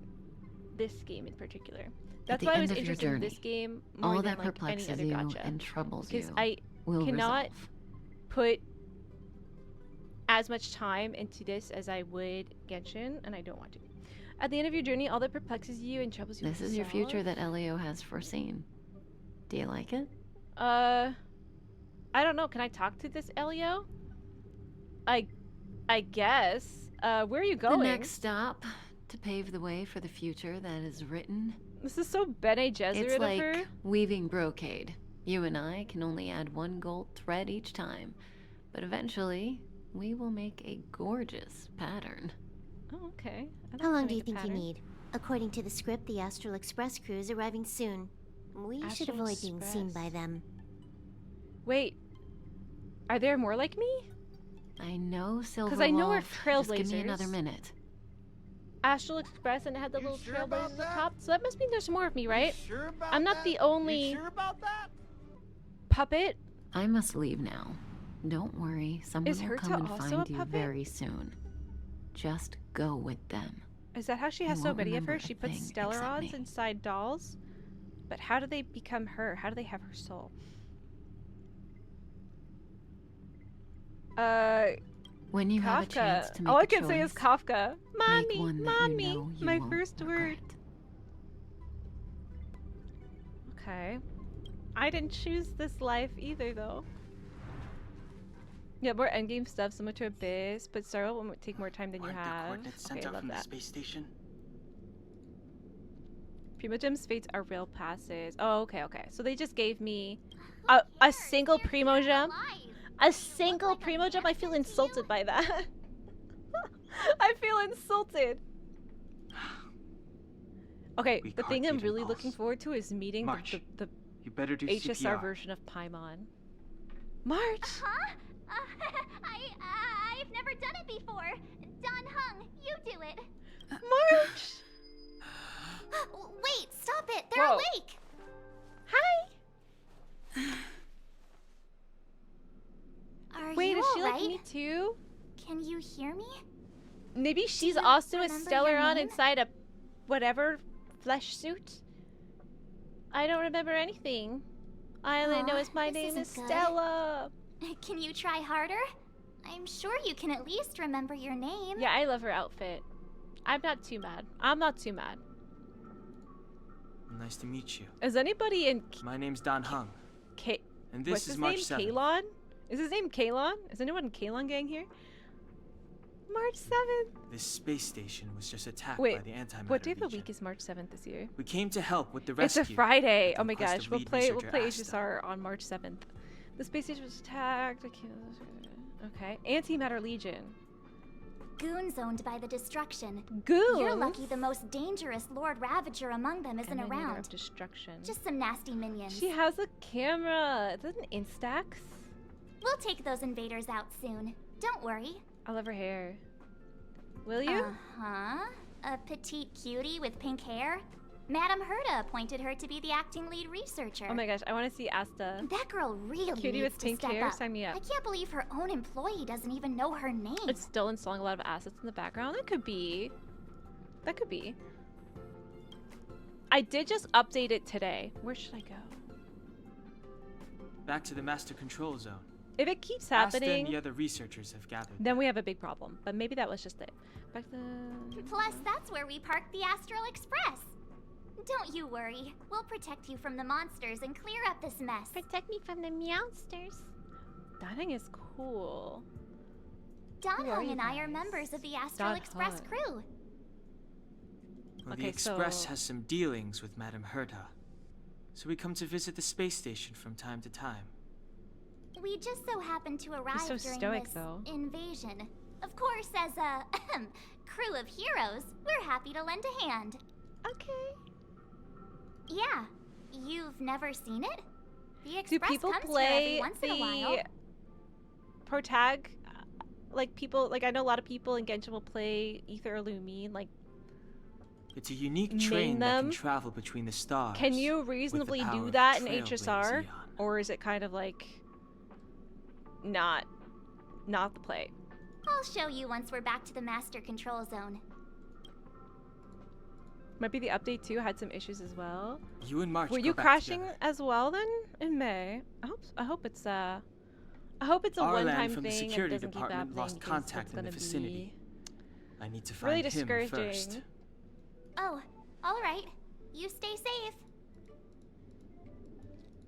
this game in particular. That's the why I end was of your interested in this journey, game more All than that like any perplexes other you gacha. and troubles Because you I will cannot resolve. put as much time into this as I would Genshin, and I don't want to. At the end of your journey, all that perplexes you and troubles you. This is your future that Elio has foreseen. Do you like it? I don't know. Can I talk to this Elio? I guess. Where are you going? The next stop to pave the way for the future that is written. This is so Bene Gesserit It's of like her. weaving brocade. You and I can only add one gold thread each time, but eventually we will make a gorgeous pattern. Oh, okay. How long do you think you need? According to the script, the Astral Express crew is arriving soon. We should Astral avoid being seen by Express. them. Wait. Are there more like me? I know, Silver. I know we're Just give me another trailblazers. minute. Astral Express, and it had the You little sure trailblazers about at the that? top. So that must mean there's more of me, right? You sure about I'm not that? the only- You sure about that? Puppet. I must leave now. Don't worry, someone Is will Herta come and also find a you puppet? very soon. Just go with them. Is that how she You has so won't many of remember her? a She puts thing except Stellarons me. inside dolls? But how do they become her? How do they have her soul? When you have a chance Kafka. to make All I a can say is choice, Kafka. Mommy, make one that mommy. you know you My won't first word. regret. Okay. I didn't choose this life either, though. Yeah, more endgame stuff similar to Abyss, but Sorrow will take more time than you Aren't the have. coordinates sent Okay, I out love from the that. space station? Primogems fates are real passes. Oh, okay, okay. So they just gave me a single Primogem. A single Primogem? I feel insulted by that. I feel insulted. Okay, We the can't thing I'm give really impulse. looking forward to is meeting March. the You better do HSR CPR. version of Paimon. March! Huh? I've never done it before. Don Hung, you do it. March! Wait, stop it! They're Whoa. awake! Hi! Are Wait, you is she alright? like me too? Can you hear me? Maybe she's you also a remember your Stellaron name? inside a whatever flesh suit. I don't remember anything. I only know Aw, is my this name is isn't good. Stella. Can you try harder? I'm sure you can at least remember your name. Yeah, I love her outfit. I'm not too mad. I'm not too mad. Nice to meet you. Is anybody in My name's Don Hung, and this what's is his March name? 7th. Kalon? Is his name Kalon? Is anyone in Kalon gang here? March 7th. This space station was just attacked Wait, by the antimatter what day of the legion. week is March 7th this year? We came to help with the It's rescue. a Friday. at the Oh my request gosh, of we'll lead play researcher Asta. HSR on March 7th. The space station was attacked. Okay. Antimatter Legion. Goons owned by the destruction. Goons? You're lucky the most dangerous Lord Ravager among them isn't Emanator around. of destruction. Just some nasty minions. She has a camera. Is that an Instax? We'll take those invaders out soon. Don't worry. I love her hair. Will you? Uh-huh. A petite cutie with pink hair? Madame Herta appointed her to be the acting lead researcher. Oh my gosh, I want to see Asta. That girl really Cutie needs with to pink step hair? up. Sign me up. I can't believe her own employee doesn't even know her name. It's still installing a lot of assets in the background. That could be. That could be. I did just update it today. Where should I go? Back to the master control zone. If it keeps Asta and happening, the other researchers have gathered. then we have a big problem. But maybe that was just it. Back to Plus, that's where we parked the Astral Express. Don't you worry. We'll protect you from the monsters and clear up this mess. Protect me from the meowsters. That thing is cool. Don Who are Hung you and I are guys? members of the Astral Don Express Hung. crew. Well, Okay, the Express so- has some dealings with Madame Herta, so we come to visit the space station from time to time. We just so happened to arrive so during stoic, this though. invasion. Of course, as a crew of heroes, we're happy to lend a hand. Okay. Yeah, you've never seen it? The Do Express people comes here play every once in a while. the protag? Like people, like I know a lot of people in Genshin will play Ether Illumine. Like, It's a unique Name train that them? can travel between the stars. can you with the reasonably power do of that in Trailblaze HSR, Eon. or is it kind of like not the play? I'll show you once we're back to the master control zone. Might be the update too had some issues as well. You and March Were go you back crashing together. as well then in May? I hope it's a Our one-time land from the thing security and doesn't keep department happening lost because contact it's in the gonna vicinity. be I need to really find him discouraging. first. Oh, all right. You stay safe.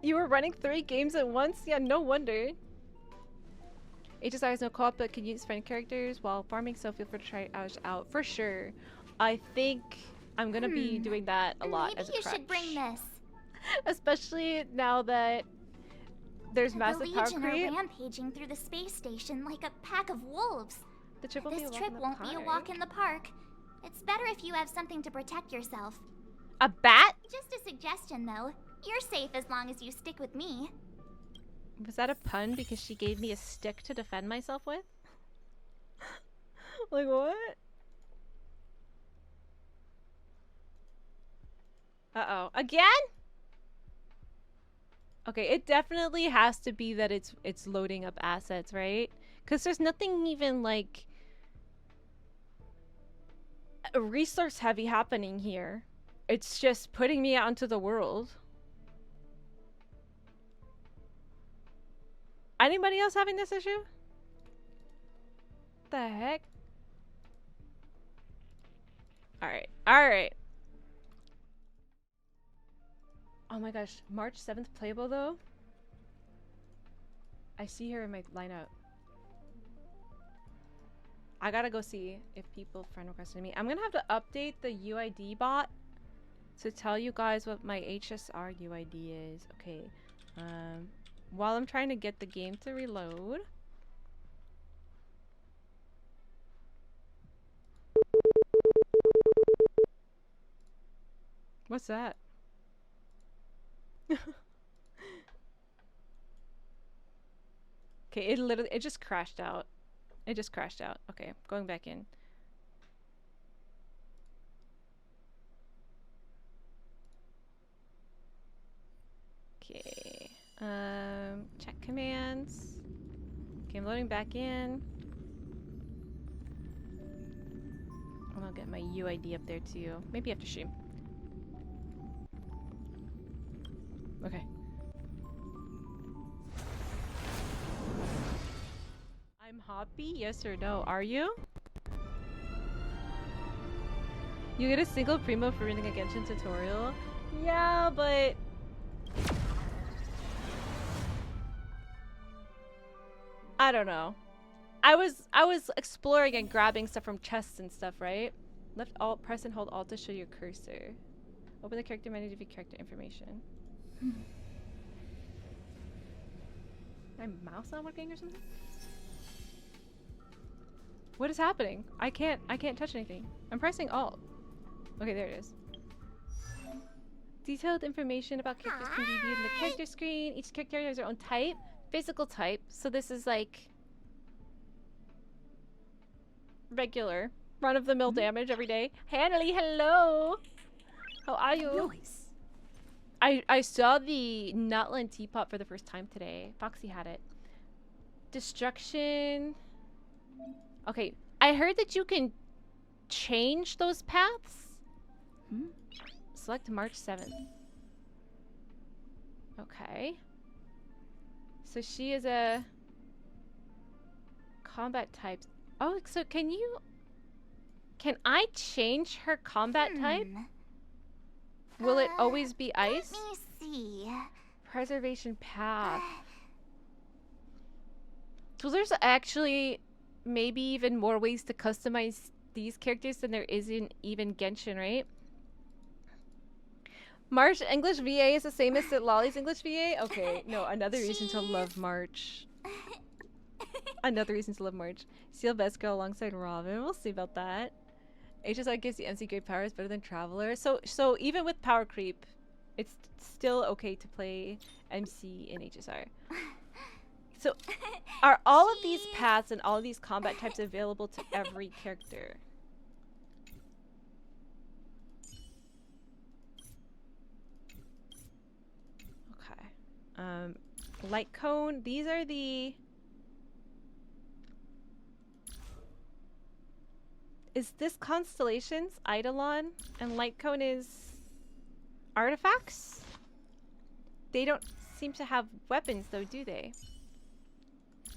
You were running 3 games at once? Yeah, no wonder. HSI has no co-op but can use friend characters while farming, so feel free to try ours out for sure. I think I'm gonna be doing that a lot Maybe as a you crutch. should bring this. Especially now that there's The massive power Legion creep. are rampaging through the space station like a pack of wolves. The trip will be a This walk trip in the won't be a park. walk in the park. It's better if you have something to protect yourself. A bat? Just a suggestion, though. You're safe as long as you stick with me. Was that a pun because she gave me a stick to defend myself with? Like what? Uh-oh. Again? Okay, it definitely has to be that it's loading up assets, right? Because there's nothing even like resource heavy happening here. It's just putting me out into the world. Anybody else having this issue? The heck? Alright, alright. Oh my gosh, March 7th playable though? I see her in my lineup. I gotta go see if people friend requested me. I'm gonna have to update the UID bot to tell you guys what my HSR UID is. Okay, while I'm trying to get the game to reload. What's that? Okay, it just crashed out. It just crashed out. Okay, going back in. Okay. Check commands. Okay, I'm loading back in. I'm gonna get my UID up there too. Maybe after stream. Okay. I'm Hoppy, yes or no? Are you? You get a single primo for running a Genshin tutorial? Yeah, but... I don't know. I was exploring and grabbing stuff from chests and stuff, right? Left alt, press and hold alt to show your cursor. Open the character menu to view character information. My mouse not working or something? What is happening? I can't touch anything. I'm pressing alt. Okay, there it is. Detailed information about characters can be viewed in the character screen. Each character has their own type. Physical type. So this is like regular. Run-of-the-mill damage every day. Hanley, hello! How are you? Nice. I saw the Nutland teapot for the first time today. Foxy had it. Destruction. Okay, I heard that you can change those paths. Select March 7th. Okay. So she is a combat type. Oh, so can I change her combat type? Will it always be ice? Let me see. Preservation path. So there's actually maybe even more ways to customize these characters than there is in even Genshin, right? March English VA is the same as Lolly's English VA? Okay, no, another reason to love March. Another reason to love March. Seal Vesco alongside Robin. We'll see about that. HSR gives the MC great powers better than Traveler. So even with power creep, it's still okay to play MC in HSR. So are all of these paths and all of these combat types available to every character? Okay. Light cone. These are the... Is this constellations, Eidolon, and light cone is artifacts? They don't seem to have weapons though, do they?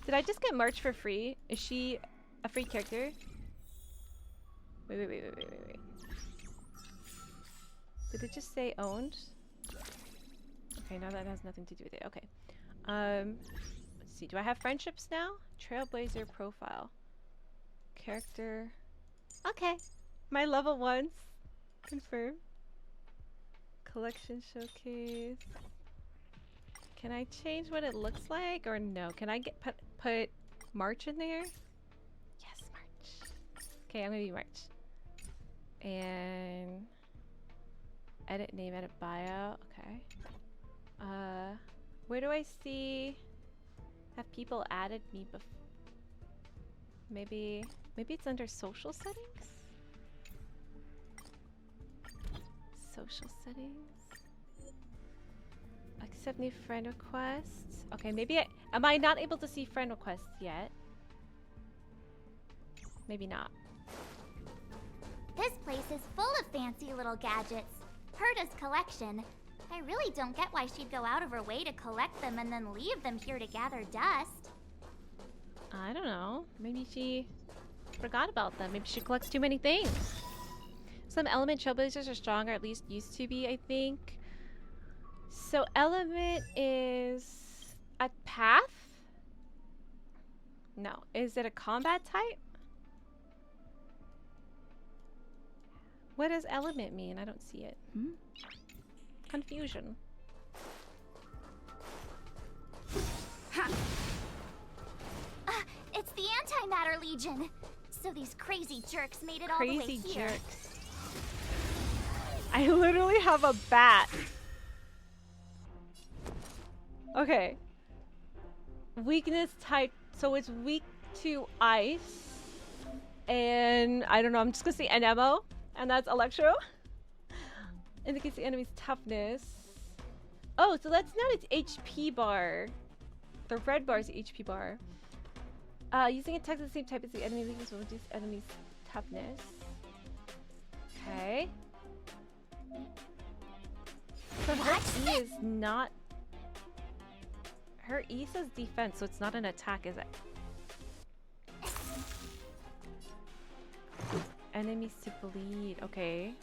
Did I just get March for free? Is she a free character? Wait. Did it just say owned? Okay, now that has nothing to do with it. Okay. Let's see. Do I have friendships now? Trailblazer profile. Character. Okay. My level 1s. Confirm. Collection showcase. Can I change what it looks like or no? Can I put March in there? Yes, March. Okay, I'm gonna be March. And edit name, edit bio. Okay. Where do I see? Have people added me before? Maybe it's under social settings? Social settings. Accept new friend requests. Okay, maybe am I not able to see friend requests yet? Maybe not. This place is full of fancy little gadgets. Herta's collection. I really don't get why she'd go out of her way to collect them and then leave them here to gather dust. I don't know. Maybe she forgot about them. Maybe she collects too many things. Some element trailblazers are strong, or at least used to be, I think. So element is a path? No. Is it a combat type? What does element mean? I don't see it. Confusion. It's the Antimatter Legion. So these crazy jerks made it all the way Crazy here. jerks. I literally have a bat. Okay. Weakness type. So it's weak to ice. And I don't know. I'm just going to say NMO. And that's Electro. Indicates the enemy's toughness. Oh, so that's not its HP bar. The red bar is the HP bar. Using attacks of the same type as the enemy weakness will reduce enemy's toughness. Okay. So her E is not... Her E says defense, so it's not an attack, is it? Enemies to bleed. Okay.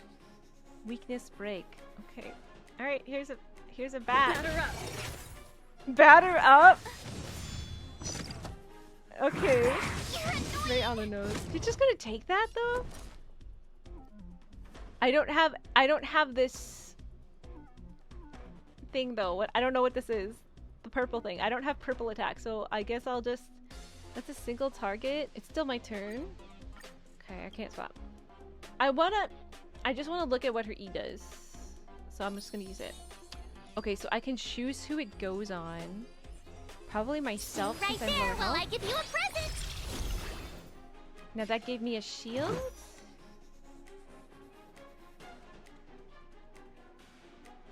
Weakness break. Okay. All right. Here's a bat. Batter up. Batter up. Okay. You Right on the nose. You're just gonna take that though? I don't have this thing though. I don't know what this is. The purple thing. I don't have purple attack, so I guess I'll just... That's a single target. It's still my turn. Okay, I can't swap. I just wanna look at what her E does. So I'm just gonna use it. Okay, so I can choose who it goes on. Probably myself. Right there, while I give you a present. Now that gave me a shield?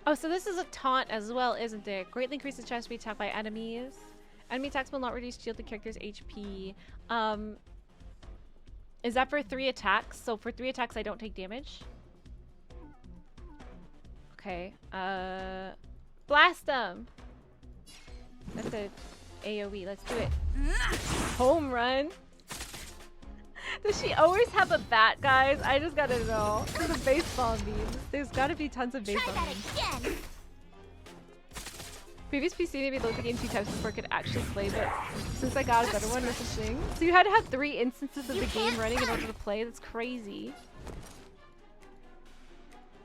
Oh, so this is a taunt as well, isn't it? Greatly increases the chance to be attacked by enemies. Enemy attacks will not reduce shield the character's HP. Is that for 3 attacks? So for 3 attacks I don't take damage? Okay. Blast them! That's a AoE. Let's do it. Home run! Does she always have a bat, guys? I just gotta know. For the baseball memes. There's gotta be tons of baseball memes. Again. Previous PC made me load the game 2 times before I could actually play, but since I got a better one, that's a thing. So you had to have 3 instances of the game running in order to play? That's crazy.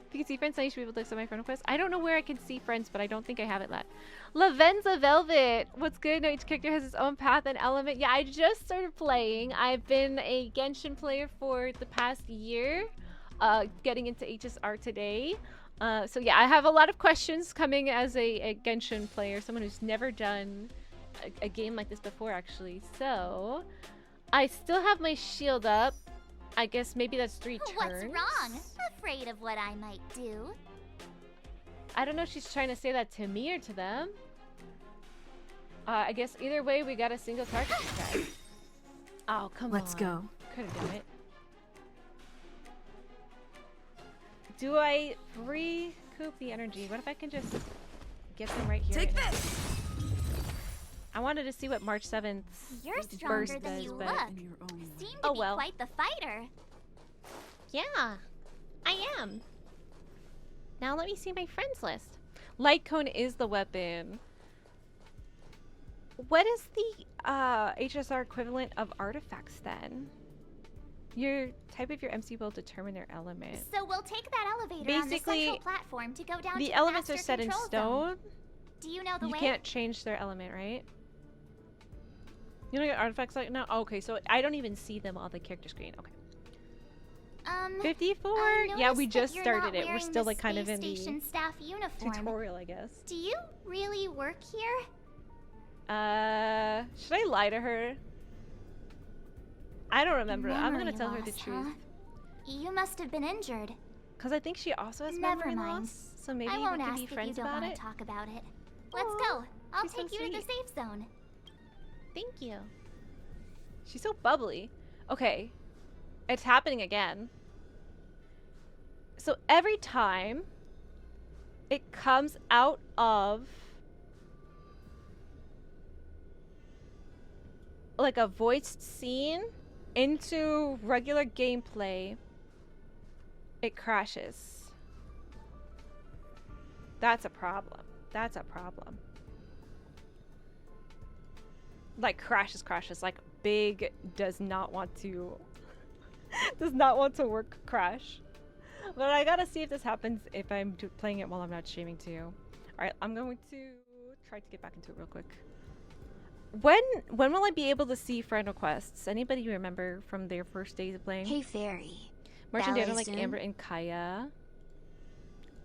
If you can see friends, then you should be able to accept my friend request. I don't know where I can see friends, but I don't think I have it yet. Lavenza Velvet! What's good? No, each character has its own path and element. Yeah, I just started playing. I've been a Genshin player for the past year. Getting into HSR today. So yeah, I have a lot of questions coming as a Genshin player. Someone who's never done a game like this before, actually. So, I still have my shield up. I guess maybe that's 3 turns. What's wrong? Afraid of what I might do. I don't know if she's trying to say that to me or to them. I guess either way, we got a single target. Okay. Oh, come on. Let's go. Could have done it. Do I recoup the energy? What if I can just get them right here? Take right this! I wanted to see what March 7th You're stronger burst than does, you but... look. In your own You seem to Oh, be well. quite the fighter. Yeah, I am. Now let me see my friends list. Light cone is the weapon. What is the HSR equivalent of artifacts then? Your type of your MC will determine their element. So we'll take that elevator Basically, on the central platform to go down to The the elements are master set in control stone. zone. Do you know the You way? can't change their element, right? You don't get artifacts like now? Oh, okay, so I don't even see them on the character screen. Okay. 54? I Yeah, we noticed that just you're started not it. We're wearing still the like kind of in space station the staff uniform. tutorial, I guess. Do you really work here? Should I lie to her? I don't remember. I'm gonna Memory tell her the loss, truth. huh? You must have been injured. Cause I think she also has Never memory mind. loss. So maybe I we won't can ask be if you friends don't about want it. to talk about it. Let's Aw, go. I'll she's so take you to the sweet. safe zone. Thank you. She's so bubbly. Okay. It's happening again. So every time it comes out of like a voiced scene into regular gameplay, it crashes. That's a problem. That's a problem. Like crashes, like big does not want to work crash. But I gotta see if this happens if I'm playing it while I'm not streaming too. Alright, I'm going to try to get back into it real quick. When will I be able to see friend requests? Anybody remember from their first days of playing? Hey, Fairy. March and Dan ballet are like soon? Amber and Kaya.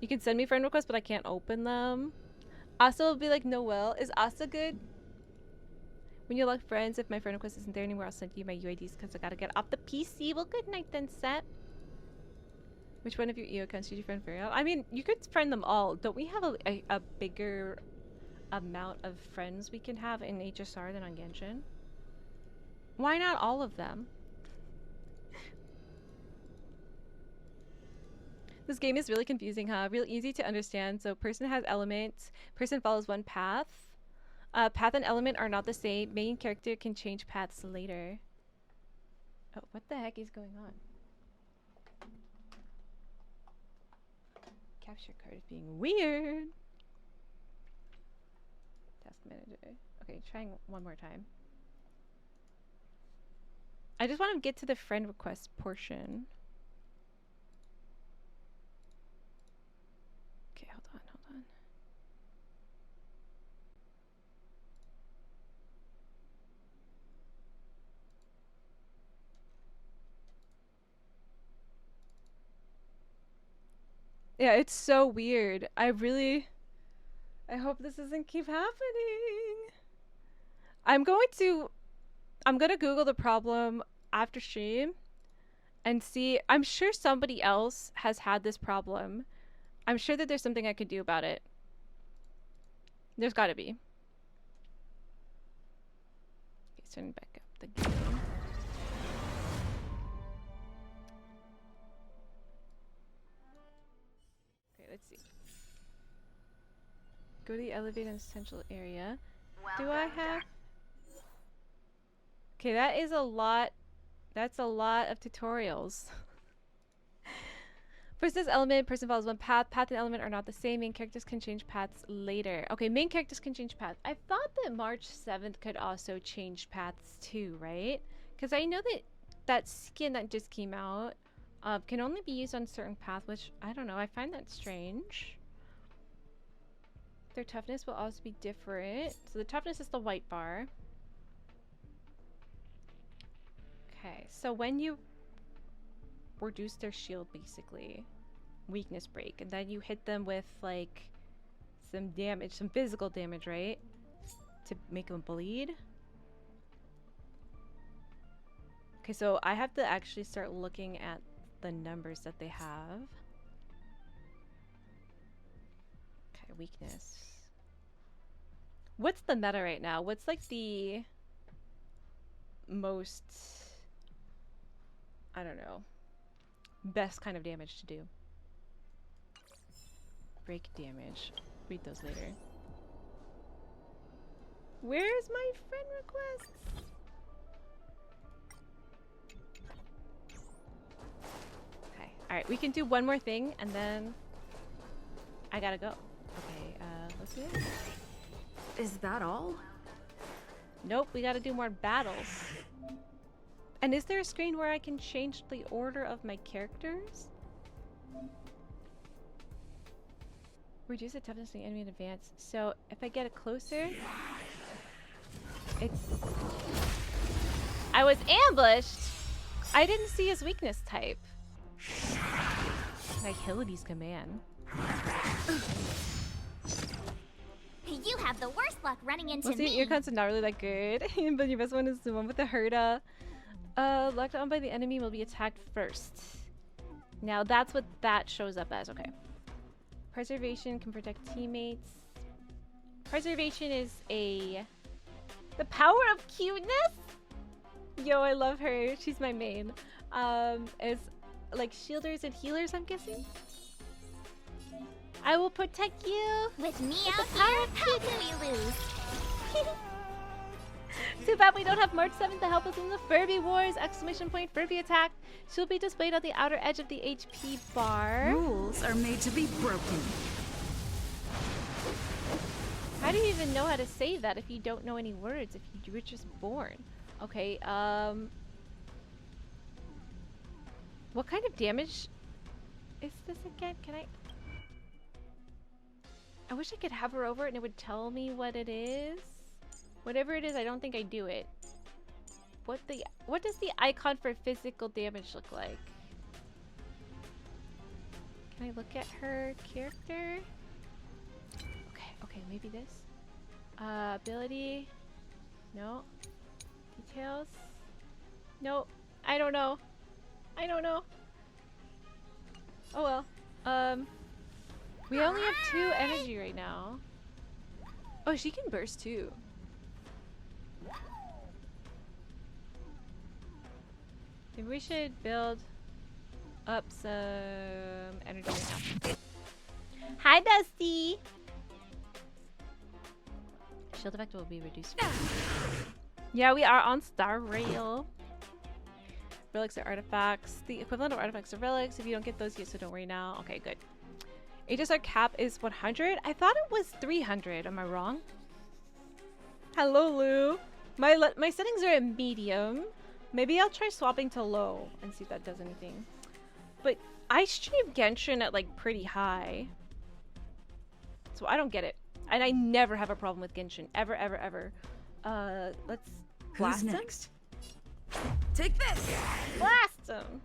You can send me friend requests, but I can't open them. Asa will be like Noelle. Is Asa good? When you lock friends, if my friend request isn't there anymore, I'll send you my UIDs because I gotta get off the PC. Well, good night then, Set. Which one of your EO accounts did you friend Fairy on? I mean, you could friend them all. Don't we have a bigger amount of friends we can have in HSR than on Genshin? Why not all of them? This game is really confusing, huh? Real easy to understand. So person has elements. Person follows one path. Path and element are not the same. Main character can change paths later. Oh, what the heck is going on? Capture card is being weird. Task manager. Okay, trying one more time. I just want to get to the friend request portion. Okay, hold on, hold on. Yeah, it's so weird. I hope this doesn't keep happening. I'm gonna Google the problem after stream and see. I'm sure somebody else has had this problem. I'm sure that there's something I could do about it. There's gotta be. Okay, turning back up the game. Okay, let's see. Go to the elevator in the central area. Do I have? Okay, that is a lot. That's a lot of tutorials. First this element, person follows one path. Path and element are not the same. Main characters can change paths later. Okay, main characters can change paths. I thought that March 7th could also change paths too, right? Because I know that that skin that just came out can only be used on certain paths, which I don't know. I find that strange. Their toughness will also be different. So the toughness is the white bar. Okay, so when you reduce their shield, basically, weakness break, and then you hit them with like some damage, some physical damage, right? To make them bleed. Okay, so I have to actually start looking at the numbers that they have. Okay, weakness. What's the meta right now? What's like the most, I don't know, best kind of damage to do? Break damage. Read those later. Where's my friend requests? Okay, alright, we can do one more thing and then I gotta go. Okay, let's do it. Is that all? Nope, we gotta do more battles. And is there a screen where I can change the order of my characters? Reduce the toughness of the enemy in advance. So if I get it closer, it's... I was ambushed! I didn't see his weakness type. Like Hillity's command. You have the worst luck running into Well, see, me. ear cons are not really that good. But your best one is the one with the Herda. Locked on by the enemy will be attacked first. Now that's what that shows up as. Okay. Preservation can protect teammates. Preservation is the power of cuteness? Yo, I love her. She's my main. Is like shielders and healers, I'm guessing. I will protect you. With me With out the power here, of how can we lose? Too bad we don't have March 7th to help us in the Furby Wars! Exclamation point, Furby attack. She'll be displayed on the outer edge of the HP bar. Rules are made to be broken. How do you even know how to say that if you don't know any words, if you were just born? Okay, what kind of damage is this again? Can I wish I could hover over it and it would tell me what it is. Whatever it is, I don't think I do it. What does the icon for physical damage look like? Can I look at her character? Okay, maybe this. Ability. No. Details. No. I don't know. Oh well. We only have 2 energy right now. Oh, she can burst too. Maybe we should build up some energy right now. Hi, Dusty! Shield effect will be reduced. Yeah, we are on Star Rail. Relics are artifacts. The equivalent of artifacts are relics. If you don't get those yet, so don't worry now. Okay, good. HSR cap is 100. I thought it was 300. Am I wrong? Hello, Lou. My settings are at medium. Maybe I'll try swapping to low and see if that does anything. But I stream Genshin at like pretty high. So I don't get it. And I never have a problem with Genshin. Ever, ever, ever. Let's blast Who's him. next? Take this! Blast him!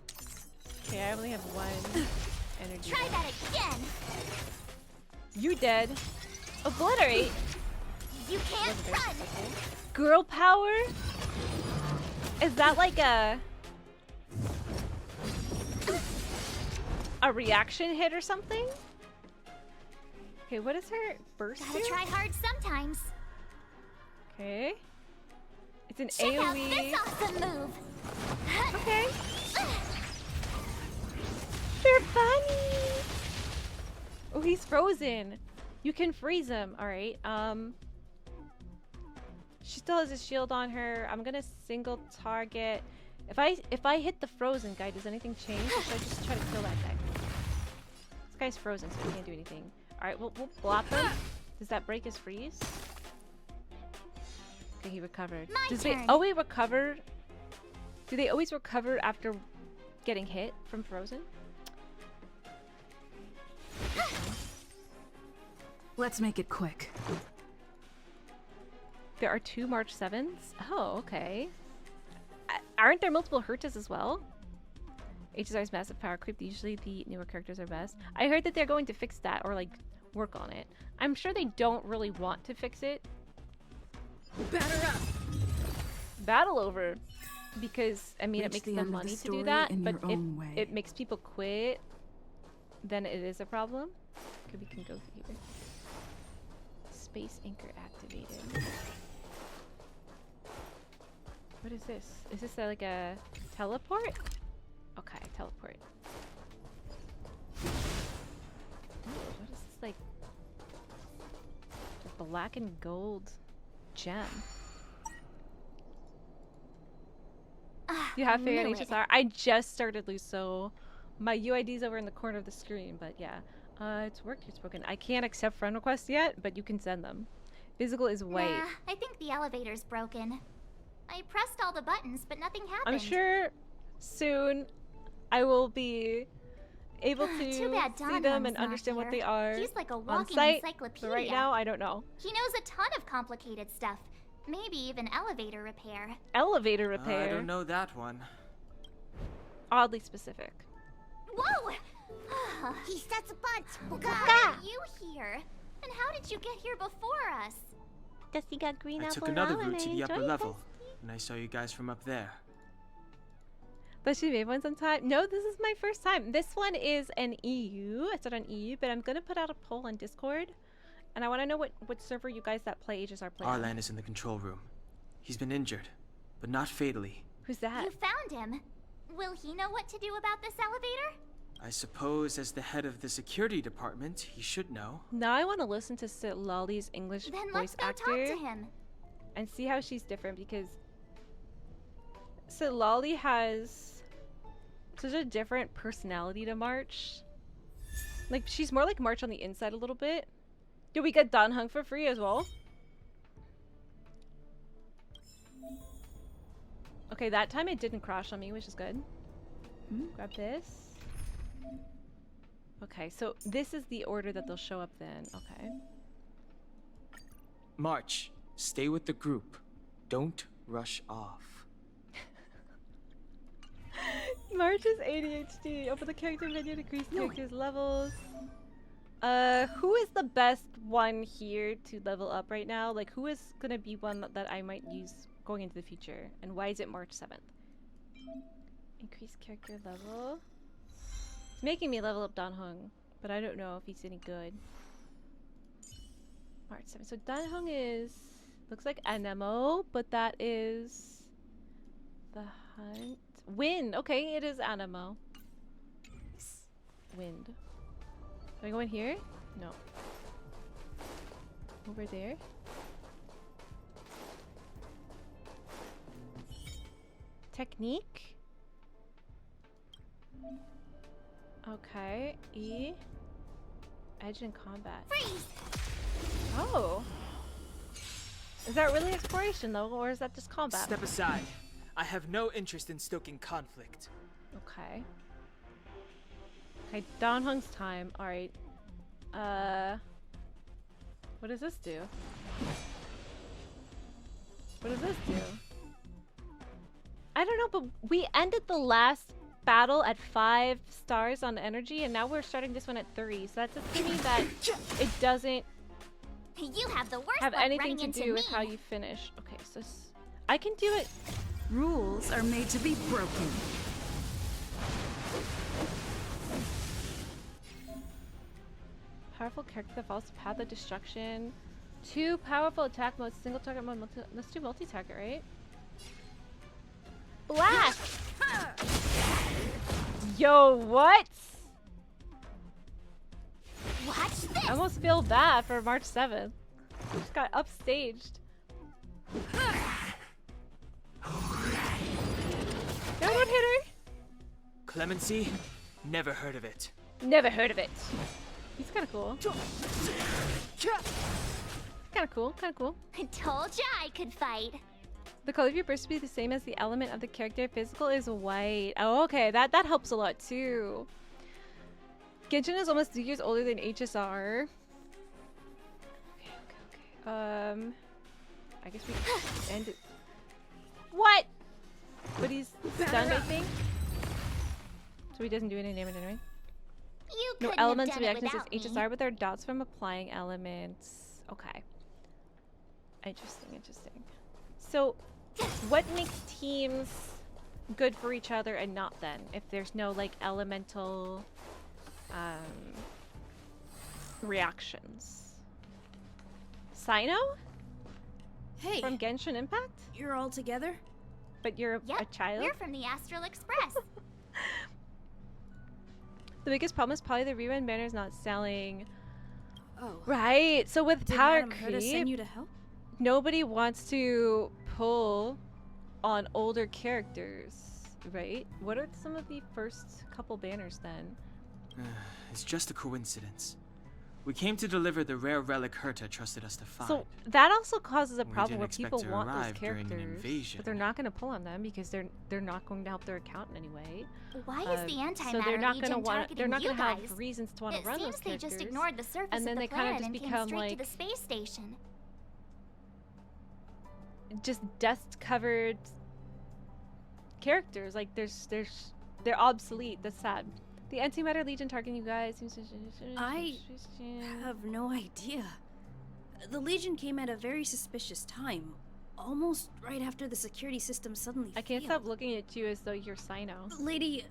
Okay, I only have one energy. Try that again. You dead. Obliterate. You can't run. Girl power? Is that like a reaction hit or something? Okay, what is her burst Gotta do? try hard sometimes. Okay. It's an Check out AoE. this awesome move. Okay. They're funny. Oh, he's frozen. You can freeze him. All right. She still has a shield on her. I'm gonna single target. If I hit the frozen guy, does anything change? Or should I just try to kill that guy? This guy's frozen, so he can't do anything. All right, we'll blop him. Does that break his freeze? Okay, he recovered. My Does they turn. always recover? Do they always recover after getting hit from frozen? Let's make it quick. There are 2 March 7s? Oh, okay. Aren't there multiple Hertas as well? HSR's massive power creep. Usually the newer characters are best. I heard that they're going to fix that or like work on it. I'm sure they don't really want to fix it. Batter up! Battle over. Because, I mean, it Reach makes the them end of the money to story do that. in But your if own way. it makes people quit, then it is a problem. Okay, we can go through here. Space anchor activated. What is this? Is this like a teleport? Okay, teleport. Ooh, what is this like? A black and gold gem. You have figured knew out it. HSR? I just started Luso. My UID's over in the corner of the screen, but yeah. It's worked, it's broken. I can't accept friend requests yet, but you can send them. Physical is white. Nah, I think the elevator's broken. I pressed all the buttons, but nothing happened. I'm sure soon I will be able to Too bad see Don them Hung's and not understand what here. they are He's like a on walking site. encyclopedia. But right now, I don't know. He knows a ton of complicated stuff. Maybe even elevator repair. Elevator repair. I don't know that one. Oddly specific. Whoa! He sets a punch. How are you here? And how did you get here before us? Dusty got green I took another route to the upper level, and I saw you guys from up there. But she made one sometime. No, this is my first time. This one is an EU. I said an EU, but I'm gonna put out a poll on Discord, and I want to know what server you guys that play Aegis are playing. Arlan is in the control room. He's been injured, but not fatally. Who's that? You found him. Will he know what to do about this elevator? I suppose as the head of the security department, he should know. Now I want to listen to Lolly's English Then voice let's go actor talk to him. and see how she's different, because Lolly has such a different personality to March. Like, she's more like March on the inside a little bit. Did we get Dan Hung for free as well? Okay, that time it didn't crash on me, which is good. Grab this. Okay, so this is the order that they'll show up then. Okay. March, stay with the group. Don't rush off. March's ADHD. Open the character menu to increase characters' levels. Who is the best one here to level up right now? Like, who is gonna be one that I might use going into the future? And why is it March 7th? Increase character level. It's making me level up Dan Hung, but I don't know if he's any good. March 7th. So Dan Hung is... looks like Anemo, but that is... the hunt... Wind! Okay, it is Anemo. Wind. Do I go in here? No. Over there? Technique? Okay. E. Edge in combat. Freeze! Oh! Is that really exploration though, or is that just combat? Step aside. I have no interest in stoking conflict. Okay. Okay, Donghung's time. Alright. What does this do? What does this do? I don't know, but we ended the last battle at 5 stars on energy, and now we're starting this one at 3. So that's assuming that it doesn't You have the worst have luck anything running to into do me. with how you finish. Okay, so I can do it. Rules are made to be broken. Powerful character that follows the path of destruction. 2 powerful attack modes, single target mode, let's do multi-target, right? Blast! Yo, what? Watch this. I almost feel bad for March 7th. Just got upstaged. No one hit her? Clemency? Never heard of it. Never heard of it. He's kind of cool. Kind of cool, kind of cool. I told ya I could fight. The color of your burst will be the same as the element of the character. Physical is white. Oh, okay. That helps a lot too. Genshin is almost 2 years older than HSR. Okay. I guess we can end it. What? But he's stunned, I think. So he doesn't do any damage anyway. You No couldn't elements have of done the it actions as without me. HSR with their dots from applying elements. Okay. Interesting, interesting. So, what makes teams good for each other and not then? If there's no, like, elemental reactions. Sino? Hey, From Genshin Impact? you're all together? But you're Yep, a child? we're from the Astral Express. The biggest problem is probably the rerun banner's not selling. Oh. Right, so with Did power Madame Herta creep, send you to help? nobody wants to pull on older characters, right? What are some of the first couple banners then? It's just a coincidence. We came to deliver the rare relic Herta trusted us to find. So that also causes a We problem didn't where expect people to want those arrive during an characters, invasion. but they're not going to pull on them because they're not going to help their account in any way. Why is the antimatter So they're not Legion going to want. targeting They're not you going to guys? have reasons to want to It run seems those they characters. just ignored the surface and then of they the kind of planet just and came become straight like to the space station. just dust-covered characters. Like they're obsolete. That's sad. The antimatter Legion targeting you guys. I have no idea. The Legion came at a very suspicious time. Almost right after the security system suddenly I can't failed. stop looking at you as though you're Sino. Lead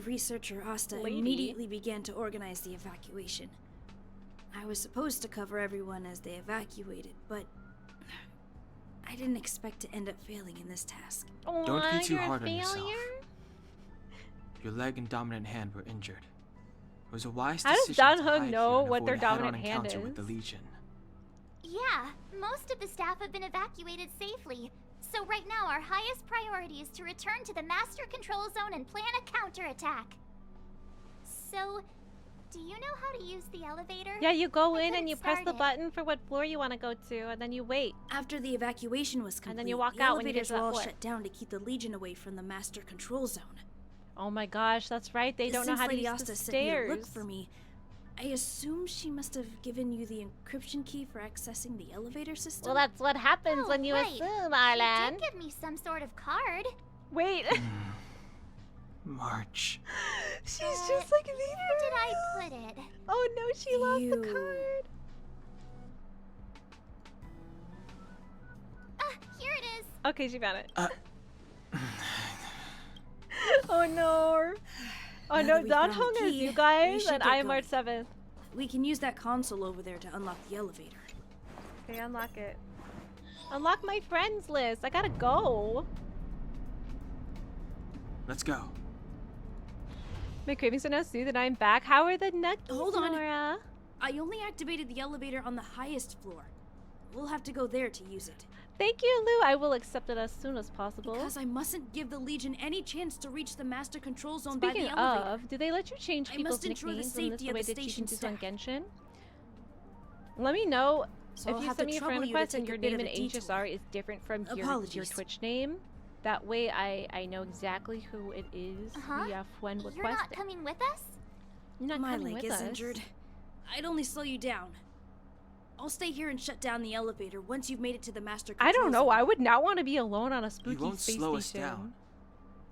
researcher Asta Lady? immediately began to organize the evacuation. I was supposed to cover everyone as they evacuated, but I didn't expect to end up failing in this task. Don't be too you're a hard on yourself. failure? Your leg and dominant hand were injured. It was a wise How does decision to Danheng hide know here and what their avoid a head-on dominant hand encounter with the is? Legion. Yeah, most of the staff have been evacuated safely. So right now our highest priority is to return to the master control zone and plan a counterattack. So, do you know how to use the elevator? Yeah, you go I in couldn't and you press start the it. button for what floor you want to go to, and then you wait. After the evacuation was complete, And then you walk the out when you get elevators to were that all floor. shut down to keep the Legion away from the master control zone. Oh my gosh, that's right. They don't know Since how to Lady use Asta the sent you to stairs. look for me, I assume she must have given you the encryption key for accessing the elevator system. Well, that's what happens Oh, when you right. assume, She Arlan. did give me some sort of card. Wait. March. She's just like me. Where did I put it? Oh no, she lost the You- card. Here it is. Okay, she found it. Uh. Oh no. Oh Now no, that we found the Danheng is key, you we guys, should and get I am March going. 7th. We can use that console over there to unlock the elevator. Okay, unlock it. Unlock my friends list. I gotta go. Let's go. My cravings are now soothed and I'm back. How are the Nuckies, Hold on. Nora? I only activated the elevator on the highest floor. We'll have to go there to use it. Thank you, Lou. I will accept it as soon as possible. Because I mustn't give the Legion any chance to reach the master control zone Speaking by the elevator. of, do they let you change I people's must ensure the nicknames in this safety the of way the that you station can do so on staff. Genshin? Let me know So If I'll you have send to me a trouble friend you to request and take your a bit name of in a detour. HSR is different from your Apologies. Twitch name, that way I know exactly who it is via friend request. You're not coming with us? You're not My coming leg with is us. injured. I'd only slow you down. I'll stay here and shut down the elevator once you've made it to the master control I don't know. zone. I would not want to be alone on a spooky You won't space slow us station. down.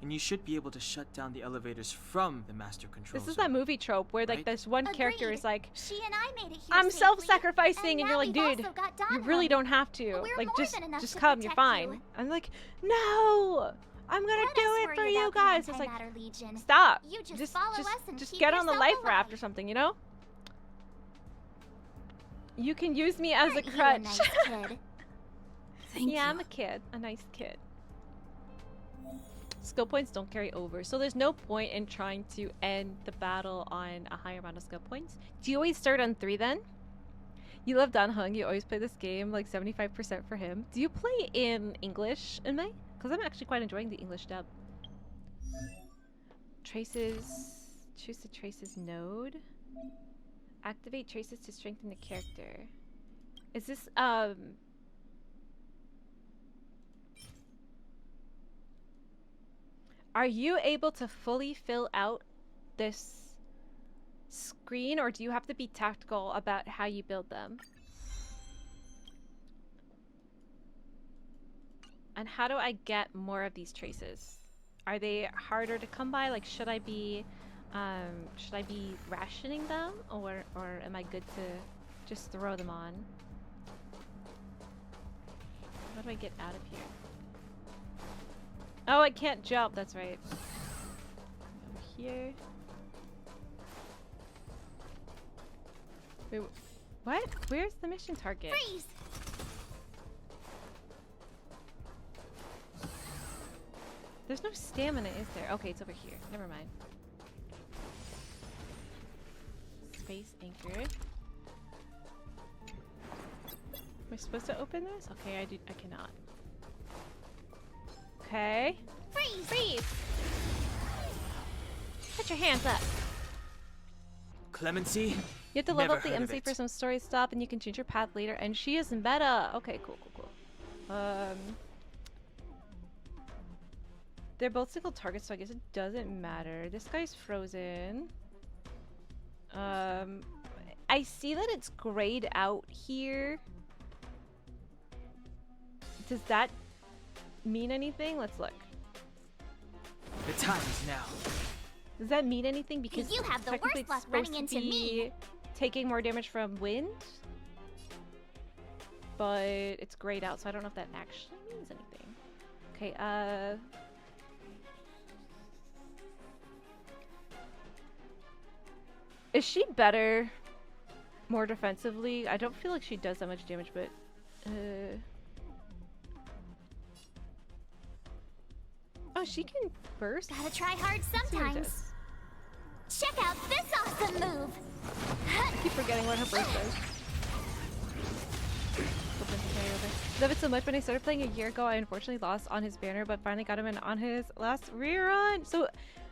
And you should be able to shut down the elevators from the master control This is zone. that movie trope where like right? this one character Agreed. is like, She and I made it here I'm safely, self-sacrificing, and now you're like, we've dude, also got you Don really home. don't have to. We're Like, more just than enough to come. You're protect fine. you. I'm like, no, I'm gonna Let do us it worry for about you the guys. It's like, Antimatter Legion. stop. You just follow us and just keep get on the yourself life raft alive. or something, you know? You can use me as a Aren't you crutch. nice kid? Thank Yeah, you. I'm a kid. A nice kid. Skill points don't carry over, so there's no point in trying to end the battle on a higher amount of skill points. Do you always start on 3 then? You love Dan Hung, you always play this game, like 75% for him. Do you play in English in May? Because I'm actually quite enjoying the English dub. Traces. Choose the traces node. Activate traces to strengthen the character. Is this, are you able to fully fill out this screen, or do you have to be tactical about how you build them? And how do I get more of these traces? Are they harder to come by? Like, should I be rationing them, or am I good to just throw them on? How do I get out of here? Oh, I can't jump. That's right. Over here. Wait, what? Where's the mission target? Freeze! There's no stamina, is there? Okay, it's over here. Never mind. Space anchor. Am I supposed to open this? Okay, I cannot. Okay. Freeze! Freeze! Put your hands up. Clemency? You have to level Never up the heard of MC it. for some story stuff, and you can change your path later. And she is meta. Okay, cool. They're both single targets, so I guess it doesn't matter. This guy's frozen. I see that it's grayed out here. Does that mean anything? Let's look. The time is now. Does that mean anything? Because You have the technically worst it's luck supposed running to into me. be taking more damage from wind, but it's grayed out, so I don't know if that actually means anything. Okay, is she better more defensively? I don't feel like she does that much damage, but oh, she can burst? Gotta try hard Let's see what it sometimes. does. Check out this awesome move! I keep forgetting what her burst does. Love it so much. When I started playing a year ago, I unfortunately lost on his banner, but finally got him in on his last rerun.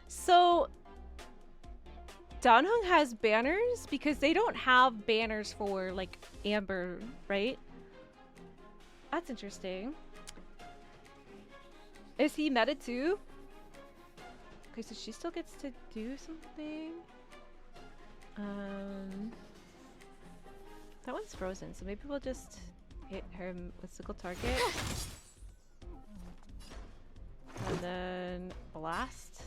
So Dan Hung has banners because they don't have banners for like Amber, right? That's interesting. Is he meta too? Okay, so she still gets to do something. That one's frozen, so maybe we'll just hit her with single target. And then blast.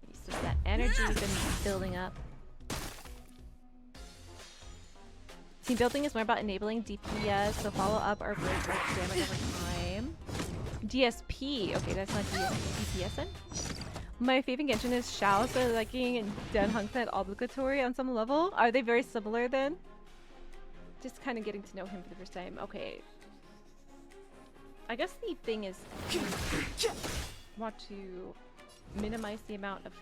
Use just that energy we've been building up. Team building is more about enabling DPS, so follow up or break damage over time. DSP. Okay, that's not DPS then. My favorite Genshin is Shao, so liking and Dan Hung said obligatory on some level. Are they very similar then? Just kind of getting to know him for the first time. Okay. I guess the thing is, want to minimize the amount of.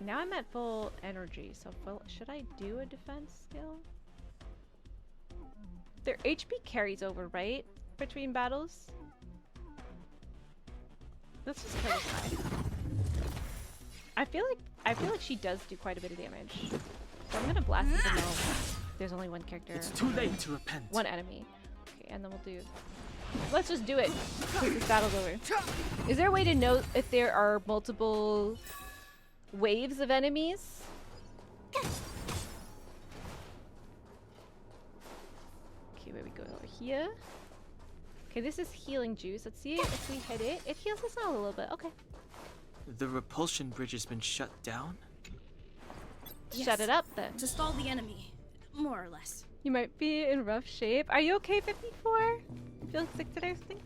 Now I'm at full energy, so should I do a defense skill? Their HP carries over, right? Between battles? Let's just try this guy. I feel like she does do quite a bit of damage. So I'm gonna blast even though there's only one character. It's too late to repent. One enemy. Okay, and then we'll do... Let's just do it. This battle's over. Is there a way to know if there are multiple waves of enemies? Okay, where we go over here. Okay, this is healing juice. Let's see if we hit it. It heals us all a little bit. Okay. The repulsion bridge has been shut down? Shut it up then. To stall the enemy, more or less. You might be in rough shape. Are you okay, 54? Feeling sick today or something?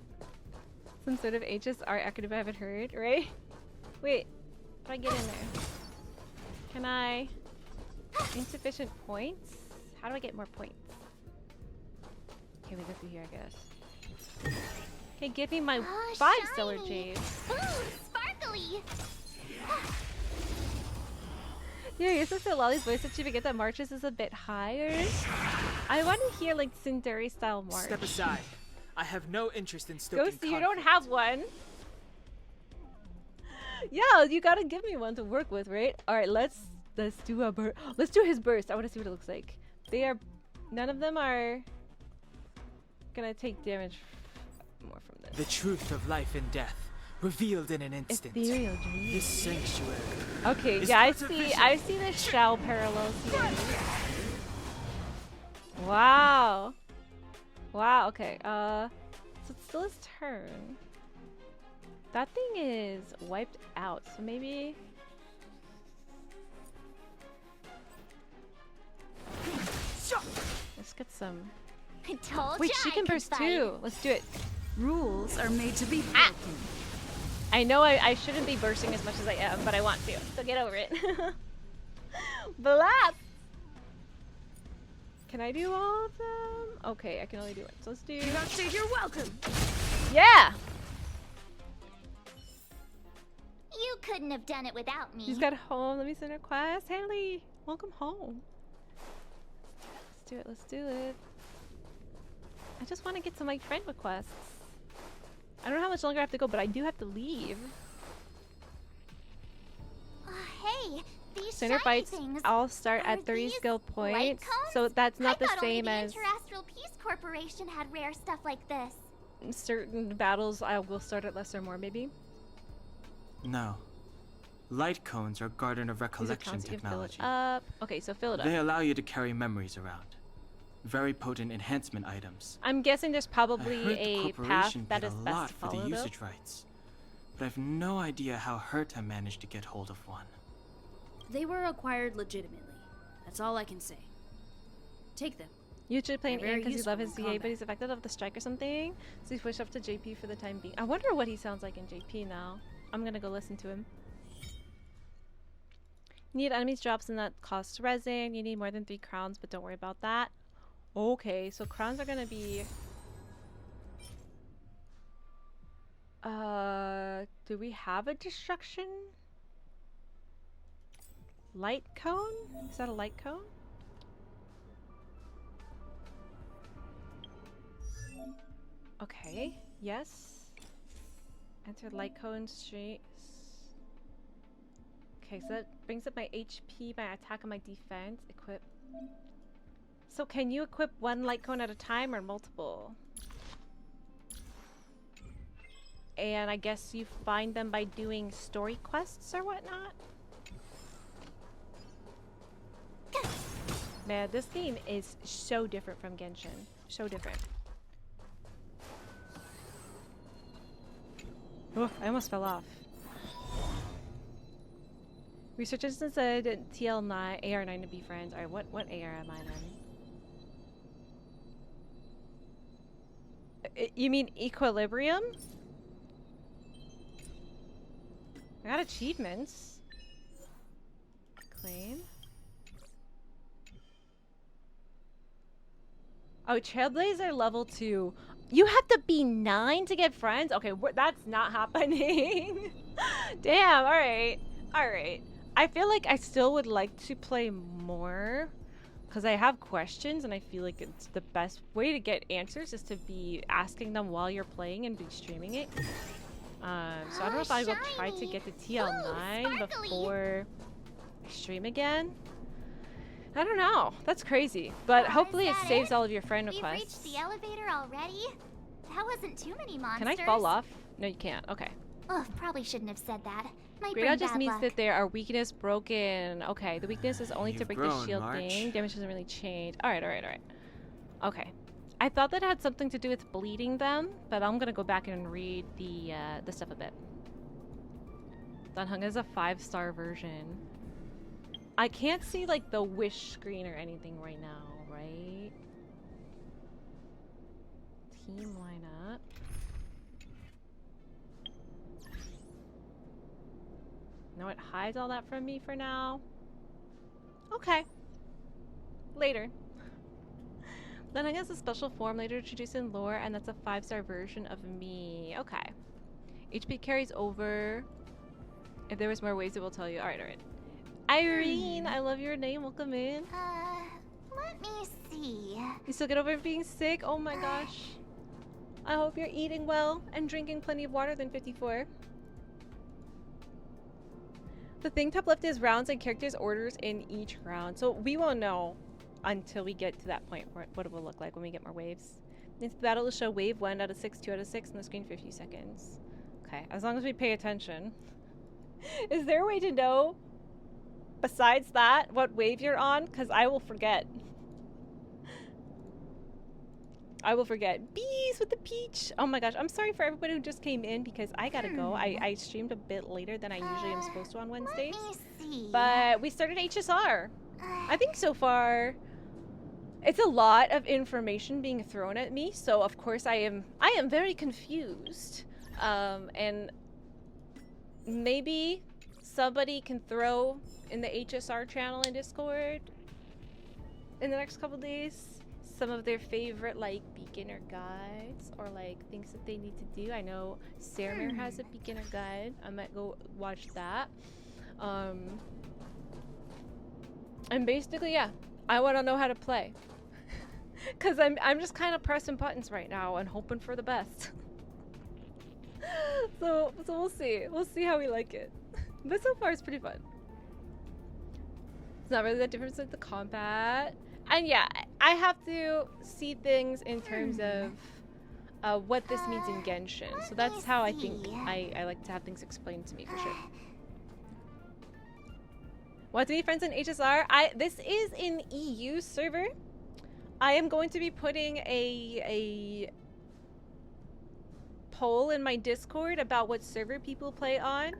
Some sort of HSR acronym I haven't heard, right? Wait, how do I get in there? Can I... Insufficient points? How do I get more points? Okay, we go through here, I guess. Okay, give me my 5 stellar jades. Ooh, sparkly! Yeah, you're supposed to Lolly's voice achievement get that marches is a bit higher. I want to hear like Tsundere style march. Step aside. I have no interest in stoking Ghosty, you don't conflict. have one. Yeah, you gotta give me one to work with, right? All right, let's do a burst. Let's do his burst. I want to see what it looks like. They are, none of them are gonna take damage more from this. The truth of life and death, revealed in an instant. Ethereal dream. This sanctuary. Okay, is yeah, I artificial. see the shell parallels here. Wow. Wow, okay. So it's still his turn. That thing is wiped out, so maybe... Let's get some... I told Wait, ya she I can could burst fight. too. Let's do it. Rules are made to be broken. I know I shouldn't be bursting as much as I am, but I want to. So get over it. Blast! Can I do all of them? Okay, I can only do one. So let's do... Do not say you're welcome. Yeah! You couldn't have done it without me. She's got home. Let me send her quest. Haley, welcome home. Let's do it. Let's do it. I just want to get some like friend requests. I don't know how much longer I have to go, but I do have to leave. Hey, these Center shiny fights things. all start Are at 3 these skill light points, cones? so that's not the I thought same only as the Interastral Peace Corporation had rare stuff like this. certain battles. I will start at less or more, maybe. No. Light cones are Garden of These are Recollection counts, you can fill it technology. up. Okay, so fill it up. They allow you to carry memories around. Very potent enhancement items. I'm guessing there's I probably heard the a path corporation that paid is a best lot to for the follow, though. usage rights. But I've no idea how Herta managed to get hold of one. They were acquired legitimately. That's all I can say. Take them. You should play an They're Ian very because you love his useful VA, in but he's affected of the strike or something. So you push up to JP for the time being. I wonder what he sounds like in JP now. I'm gonna go listen to him. You need enemies drops and that costs resin. You need more than 3 crowns, but don't worry about that. Okay, so crowns are gonna be... do we have a destruction? Light cone? Is that a light cone? Okay, yes. Enter light cone streets. Okay, so that brings up my HP, my attack, and my defense. Equip. So can you equip one light cone at a time or multiple? And I guess you find them by doing story quests or whatnot? Man, this game is so different from Genshin. So different. Oh, I almost fell off. Researchers said TL9, AR9 to be friends. Alright, what AR am I then? You mean Equilibrium? I got achievements. Claim. Oh, Trailblazer level 2. You have to be 9 to get friends? Okay, that's not happening. Damn, alright. Alright. I feel like I still would like to play more because I have questions and I feel like it's the best way to get answers is to be asking them while you're playing and be streaming it. So I don't know if I will try to get to TL9 sparkly. before I stream again. I don't know. That's crazy. But Oh, hopefully is it that saves it? all of your friend We've requests. reached the elevator already? That wasn't too many monsters. Can I fall off? No, you can't. Okay. Ugh, probably shouldn't have said that. Might Grayed bring out just bad means luck. that there are weakness broken. Okay, the weakness is only to You've break the grown, shield March. thing. Damage doesn't really change. Alright. Okay. I thought that had something to do with bleeding them, but I'm gonna go back and read the stuff a bit. Danheng is a 5-star version. I can't see like the wish screen or anything right now, right? Team lineup. No, it hides all that from me for now. Okay. Later. Then I guess a special form later introduced in lore, and that's a 5-star version of me. Okay. HP carries over. If there was more waves, it will tell you. Alright. Irene, I love your name. Welcome in. Let me see. You still get over being sick? Oh my gosh. I hope you're eating well and drinking plenty of water than 54. The thing top left is rounds and characters' orders in each round. So we won't know until we get to that point what it will look like when we get more waves. Into the battle will show wave 1 out of 6, 2 out of 6 on the screen for a few seconds. Okay, as long as we pay attention. Is there a way to know, besides that, what wave you're on? Because I will forget. I will forget. Bees with the peach! Oh my gosh, I'm sorry for everybody who just came in because I gotta go. I streamed a bit later than I usually am supposed to on Wednesdays. Let me see. But we started HSR. I think so far it's a lot of information being thrown at me, so of course I am very confused. And maybe somebody can throw in the HSR channel in Discord in the next couple days some of their favorite like beginner guides or like things that they need to do. I know Saramir has a beginner guide. I might go watch that. And basically, yeah, I want to know how to play. Cause I'm just kind of pressing buttons right now and hoping for the best. so we'll see. We'll see how we like it. But so far it's pretty fun. It's not really that different with the combat. And yeah, I have to see things in terms of what this means in Genshin. So that's how I think I like to have things explained to me for sure. Want to be friends in HSR? This is an EU server. I am going to be putting a poll in my Discord about what server people play on.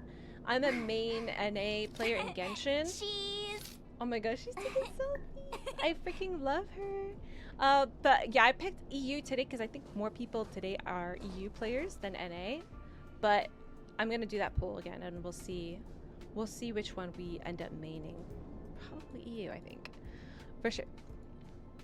I'm a main NA player in Genshin. Cheese. Oh my gosh, she's taking selfies. I freaking love her. But yeah, I picked EU today because I think more people today are EU players than NA. But I'm gonna do that poll again, and we'll see which one we end up maining. Probably EU, I think, for sure.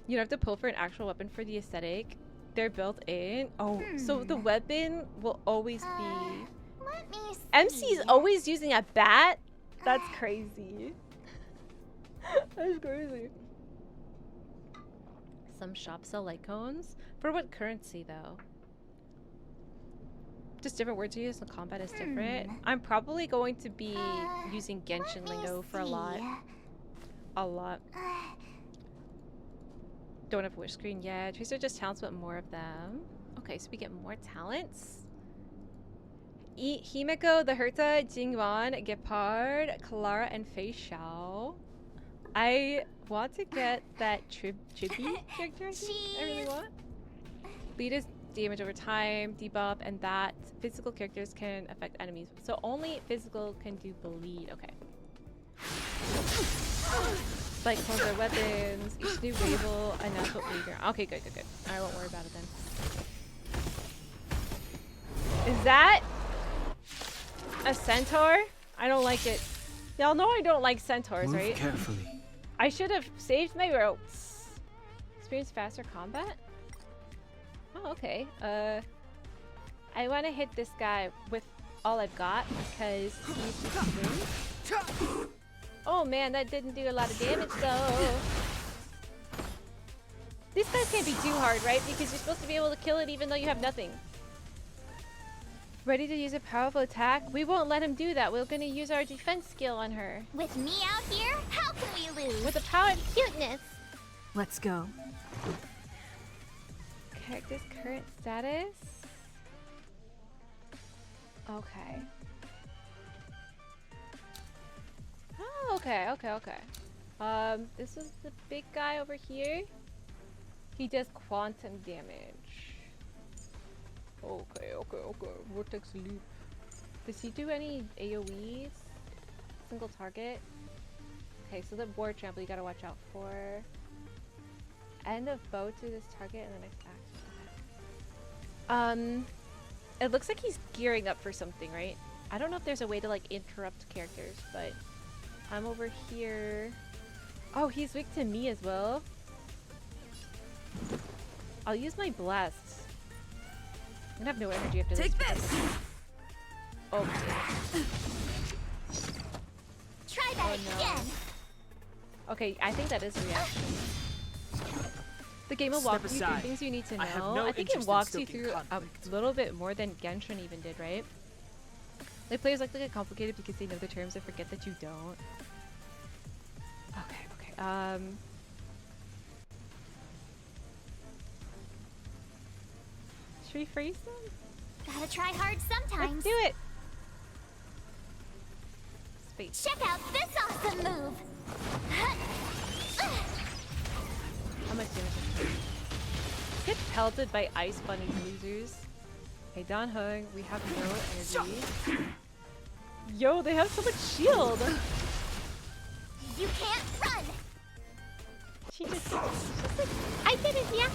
You don't have to pull for an actual weapon for the aesthetic. They're built in. Oh, so the weapon will always be. Let me see. MC's always using a bat? That's crazy. That's crazy. Some shops sell light cones. For what currency, though? Just different words you use. The combat is different. I'm probably going to be using Genshin lingo for a lot. A lot. Don't have a wish screen yet. Trees are just talents, but more of them. Okay, so we get more talents. Himeko, the Herta, Jingwan, Gepard, Clara, and Fei Xiao. I want to get that Chibi character, I think. I really want. Lead is damage over time, debuff, and that physical characters can affect enemies. So only physical can do bleed. Okay. Like clones are weapons. Each new wave will announce what wave you're on. Okay, good. I won't worry about it then. Is that a centaur? I don't like it. Y'all know I don't like centaurs, Move right? carefully. I should have saved my ropes. Experience faster combat? Oh, okay. I want to hit this guy with all I've got because he's just green. Oh man, that didn't do a lot of damage though. These guys can't be too hard, right? Because you're supposed to be able to kill it even though you have nothing. Ready to use a powerful attack? We won't let him do that. We're gonna use our defense skill on her. With me out here, how can we lose? With the power of cuteness. Let's go. Character's current status. Okay. Oh, okay. This is the big guy over here. He does quantum damage. Okay. Vortex loop. Does he do any AoEs? Single target? Okay, so the war trample you gotta watch out for. End of bow to this target and the next action. It looks like he's gearing up for something, right? I don't know if there's a way to like interrupt characters, but I'm over here. Oh, he's weak to me as well. I'll use my blast. I'm gonna have no energy after Take this. this! Okay. Try that again. Okay, I think that is a reaction. The game will Step walk you through aside. things you need to know. I have no I think it interest in walks you stoking through conflict. a little bit more than Genshin even did, right? Like players like to get complicated because they know the terms and forget that you don't. Okay. Should we freeze them? Gotta try hard sometimes. Let's do it! Space. Check out this awesome move. How much damage is it? Get pelted by ice bunny losers. Hey, Don Hung, we have no energy. Yo, they have so much shield! You can't run. She's like, I did it, yeah!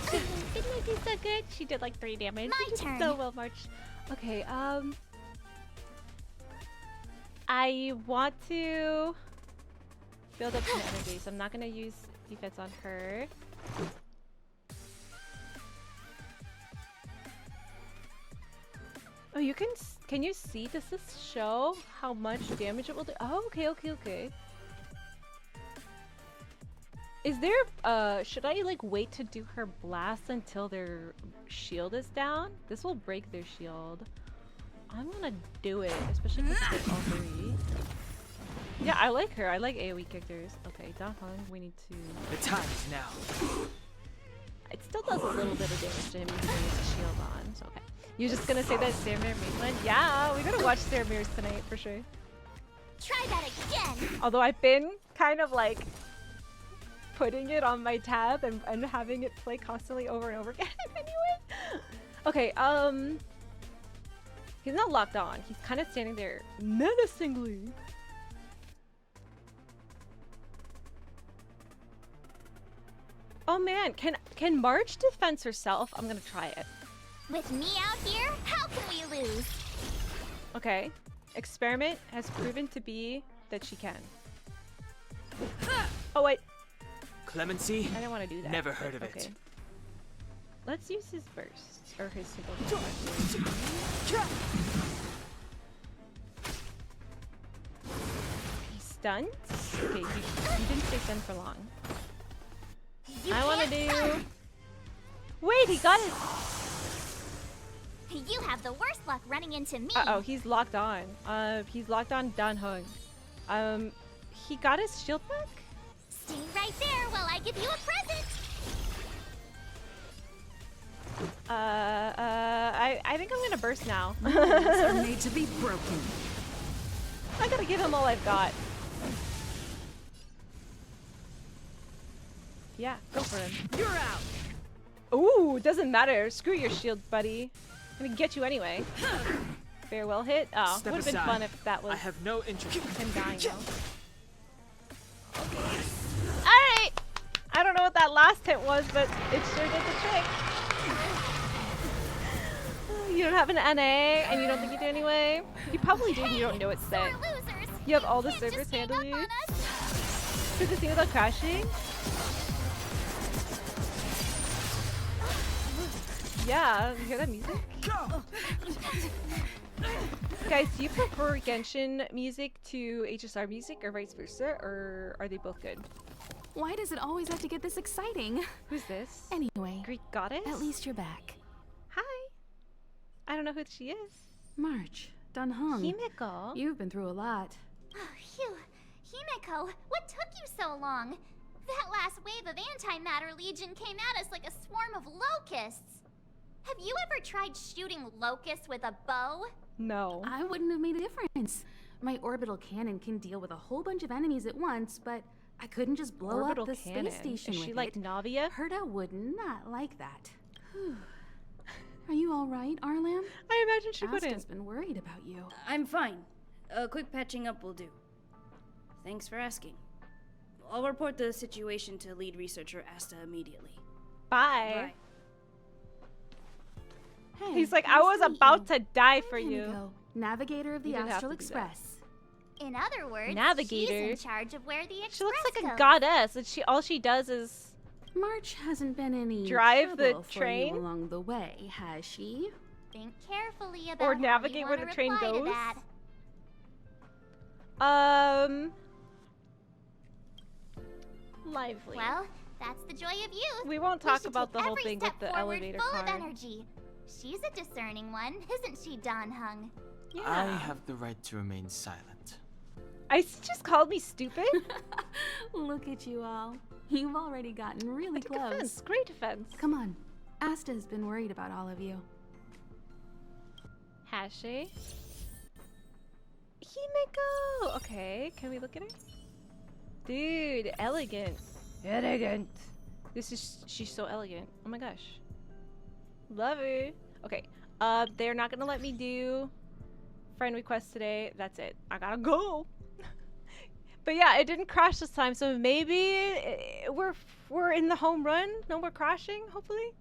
Didn't I do so good? She did like 3 damage. My turn. So well marched. Okay, I want to build up some energy, so I'm not gonna use defense on her. Oh, you can you see? Does this show how much damage it will do? Oh, okay. Is there, should I like wait to do her blast until their shield is down? This will break their shield. I'm gonna do it, especially because it's all 3. Yeah, I like her. I like AoE characters. Okay, Don Hung, we need to... The time is now. It still does a little bit of damage to him even though he has a shield on, so okay. You're just gonna say that Stairmare Mainland? Yeah, we gotta watch Stairmares tonight for sure. Try that again. Although I've been kind of like putting it on my tab and having it play constantly over and over again anyway. Okay, he's not locked on. He's kind of standing there menacingly. Oh man, can Marge defense herself? I'm gonna try it. With me out here, how can we lose? Okay. Experiment has proven to be that she can. Oh wait, Clemency? I didn't want to do that. Never but heard of okay. it. Let's use his burst or his single attack. He's stunned. Okay, he didn't stay stunned for long. I want to do. Wait, he got his. You have the worst luck running into me. Uh oh, he's locked on. He's locked on Dan Hung. He got his shield back. Stay right there while I give you a present. I think I'm gonna burst now. Rules are made to be broken. I gotta give him all I've got. Yeah, go for him. You're out. Ooh, doesn't matter. Screw your shield, buddy. I'm gonna get you anyway. Farewell hit. Oh, Step would have been aside. fun if that was I have no interest. him dying though. Alright! I don't know what that last hit was, but it sure did the trick. You don't have an NA, and you don't think you do anyway? You probably do and you don't know it's set. Sore losers. You have all the Can't servers just hang handle up you? on us. Could this thing without crashing? Yeah, you hear that music? Guys, do you prefer Genshin music to HSR music or vice versa, or are they both good? Why does it always have to get this exciting? Who's this? Anyway, Greek goddess? at least you're back. Hi. I don't know who she is. March, Dunhung, Himiko. you've been through a lot. Oh, phew. Himiko, what took you so long? That last wave of antimatter legion came at us like a swarm of locusts. Have you ever tried shooting locusts with a bow? No. I wouldn't have made a difference. My orbital cannon can deal with a whole bunch of enemies at once, but I couldn't just blow Orbital up the cannon. space station Is with she like it. Navia? Herta would not like that. Are you all right, Arlam? I imagine she Asta's wouldn't. been worried about you. I'm fine. A quick patching up will do. Thanks for asking. I'll report the situation to lead researcher Asta immediately. Bye. Bye. Hey, He's like, I nice was to meet about you. to die I'm for you. Himiko, navigator of the You didn't have Astral to do that. Express. In other words, Navigator. she's in charge of where the express She looks like a goes. goddess, and all she does is March hasn't been any Drive the trouble for train? you along the way, has she? Think carefully about or how navigate you where wanna the train reply to goes. that. Lively. Well, that's the joy of youth. We won't We talk should about take the whole every thing with step the forward elevator full of car. energy. She's a discerning one, isn't she, Don Hung? I have the right to remain silent. Ice just called me stupid. Look at you all. You've already gotten really Good close. defense. Great defense. Come on. Asta's been worried about all of you. Has she? Himiko! Okay, can we look at her? Dude, elegant. Elegant. She's so elegant. Oh my gosh. Love her. Okay, they're not gonna let me do friend requests today. That's it. I gotta go. But yeah, it didn't crash this time, so maybe we're in the home run. No more crashing, hopefully.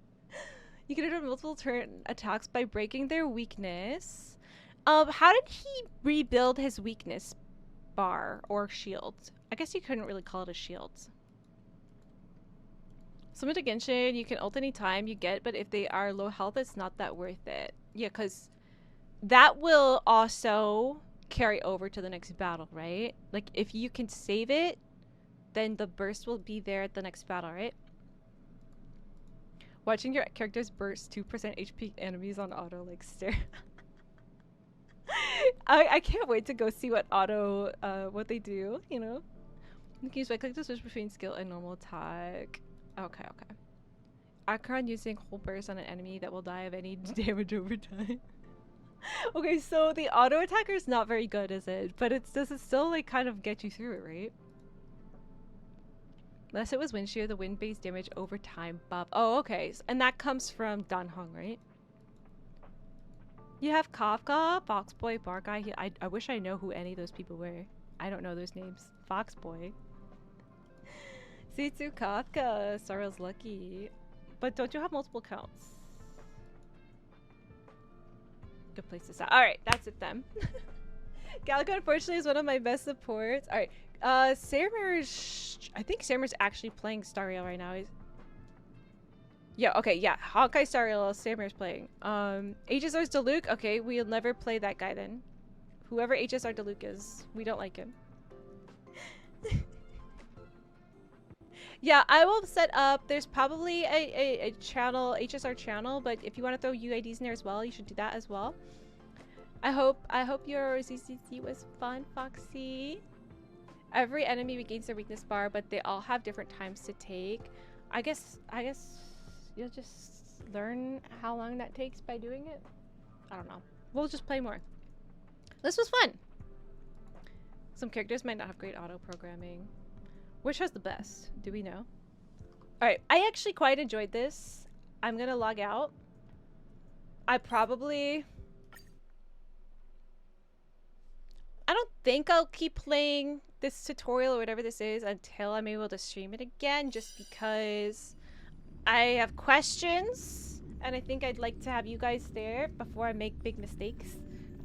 You can interrupt multiple turn attacks by breaking their weakness. How did he rebuild his weakness bar or shield? I guess you couldn't really call it a shield. Summon to Genshin, you can ult any time you get, but if they are low health, it's not that worth it. Yeah, because that will also carry over to the next battle, right? Like, if you can save it, then the burst will be there at the next battle, right? Watching your characters burst 2% HP enemies on auto, like, stare. I can't wait to go see what auto, what they do, you know? You can use right click to switch between skill and normal attack. Okay, okay. Akron using whole burst on an enemy that will die of any damage over time. Okay, so the auto attacker is not very good, is it? But does it still like kind of get you through it, right? Unless it was wind shear, the wind-based damage over time buff. Oh, okay. And that comes from Danhong, right? You have Kafka, Foxboy, Barguy. I wish I know who any of those people were. I don't know those names. Foxboy. C2 Kafka. Sorrel's lucky. But don't you have multiple counts? Good place to start. Alright, that's it then. Galaga, unfortunately, is one of my best supports. Alright. Samir's... I think Samir's actually playing Stariel right now. Yeah, okay, yeah. Honkai Stariel, Samir's playing. HSR's Diluc. Okay, we'll never play that guy then. Whoever HSR Diluc is, we don't like him. Yeah, I will set up. There's probably a channel, HSR channel, but if you want to throw UIDs in there as well, you should do that as well. I hope your ZCC was fun, Foxy. Every enemy regains their weakness bar, but they all have different times to take. I guess you'll just learn how long that takes by doing it. I don't know. We'll just play more. This was fun. Some characters might not have great auto programming. Which has the best? Do we know? Alright, I actually quite enjoyed this. I'm gonna log out. I don't think I'll keep playing this tutorial or whatever this is until I'm able to stream it again, just because I have questions and I think I'd like to have you guys there before I make big mistakes.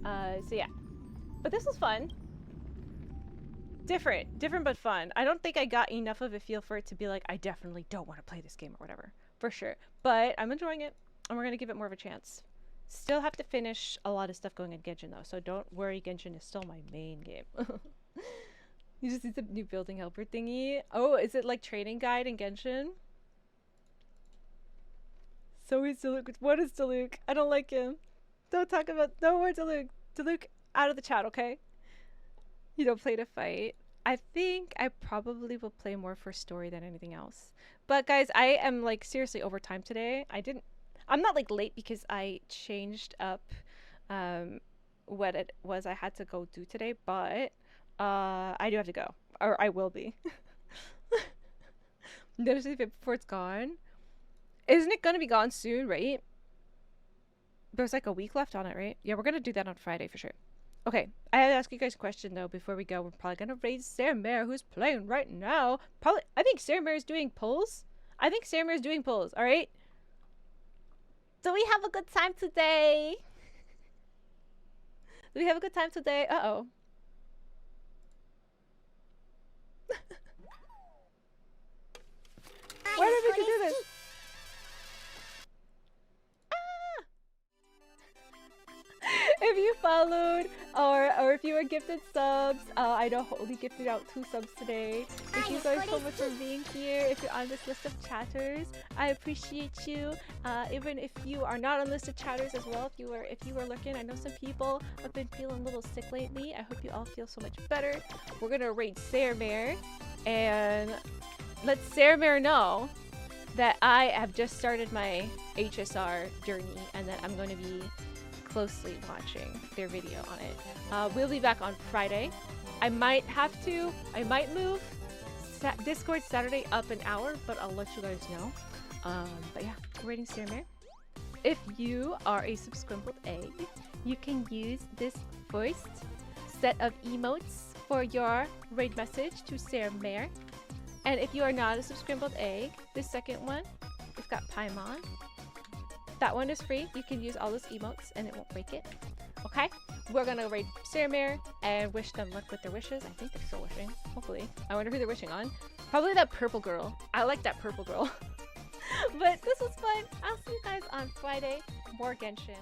So yeah. But this was fun. Different but fun. I don't think I got enough of a feel for it to be like, I definitely don't want to play this game or whatever. For sure. But I'm enjoying it, and we're going to give it more of a chance. Still have to finish a lot of stuff going in Genshin, though, so don't worry, Genshin is still my main game. You just need the new building helper thingy. Oh, is it like training guide in Genshin? So is Diluc. What is Diluc? I don't like him. Don't talk about no more Diluc. Diluc out of the chat, okay? You don't play to fight. I think I probably will play more for story than anything else. But guys, I am like seriously over time today. I'm not like late because I changed up what it was I had to go do today, but I do have to go. Or I will be. Notice it before it's gone. Isn't it gonna be gone soon, right? There's like a week left on it, right? Yeah, we're gonna do that on Friday for sure. Okay, I have to ask you guys a question though before we go. We're probably gonna raise Sarah Mare, who's playing right now. Probably, I think Sarah Mare is doing polls. All right. Do we have a good time today? Do we have a good time today? Uh-oh. Why did we do this? If you followed or if you were gifted subs, I know Holy gifted out 2 subs today. Thank you guys so much for being here. If you're on this list of chatters, I appreciate you. Even if you are not on list of chatters as well, if you were looking, I know some people have been feeling a little sick lately. I hope you all feel so much better. We're gonna raid Sarah Mare and let Sarah Mare know that I have just started my HSR journey and that I'm going to be closely watching their video on it. We'll be back on Friday. I might move Discord Saturday up an hour, but I'll let you guys know. But yeah, we're raiding Sarah Mare. If you are a subscribed egg, you can use this first set of emotes for your raid message to Sarah Mare. And if you are not a subscribed egg, the second one, it's got Paimon. That one is free. You can use all those emotes and it won't break it. Okay? We're gonna raid Sarah Mare and wish them luck with their wishes. I think they're still wishing. Hopefully. I wonder who they're wishing on. Probably that purple girl. I like that purple girl. But this was fun. I'll see you guys on Friday. More Genshin.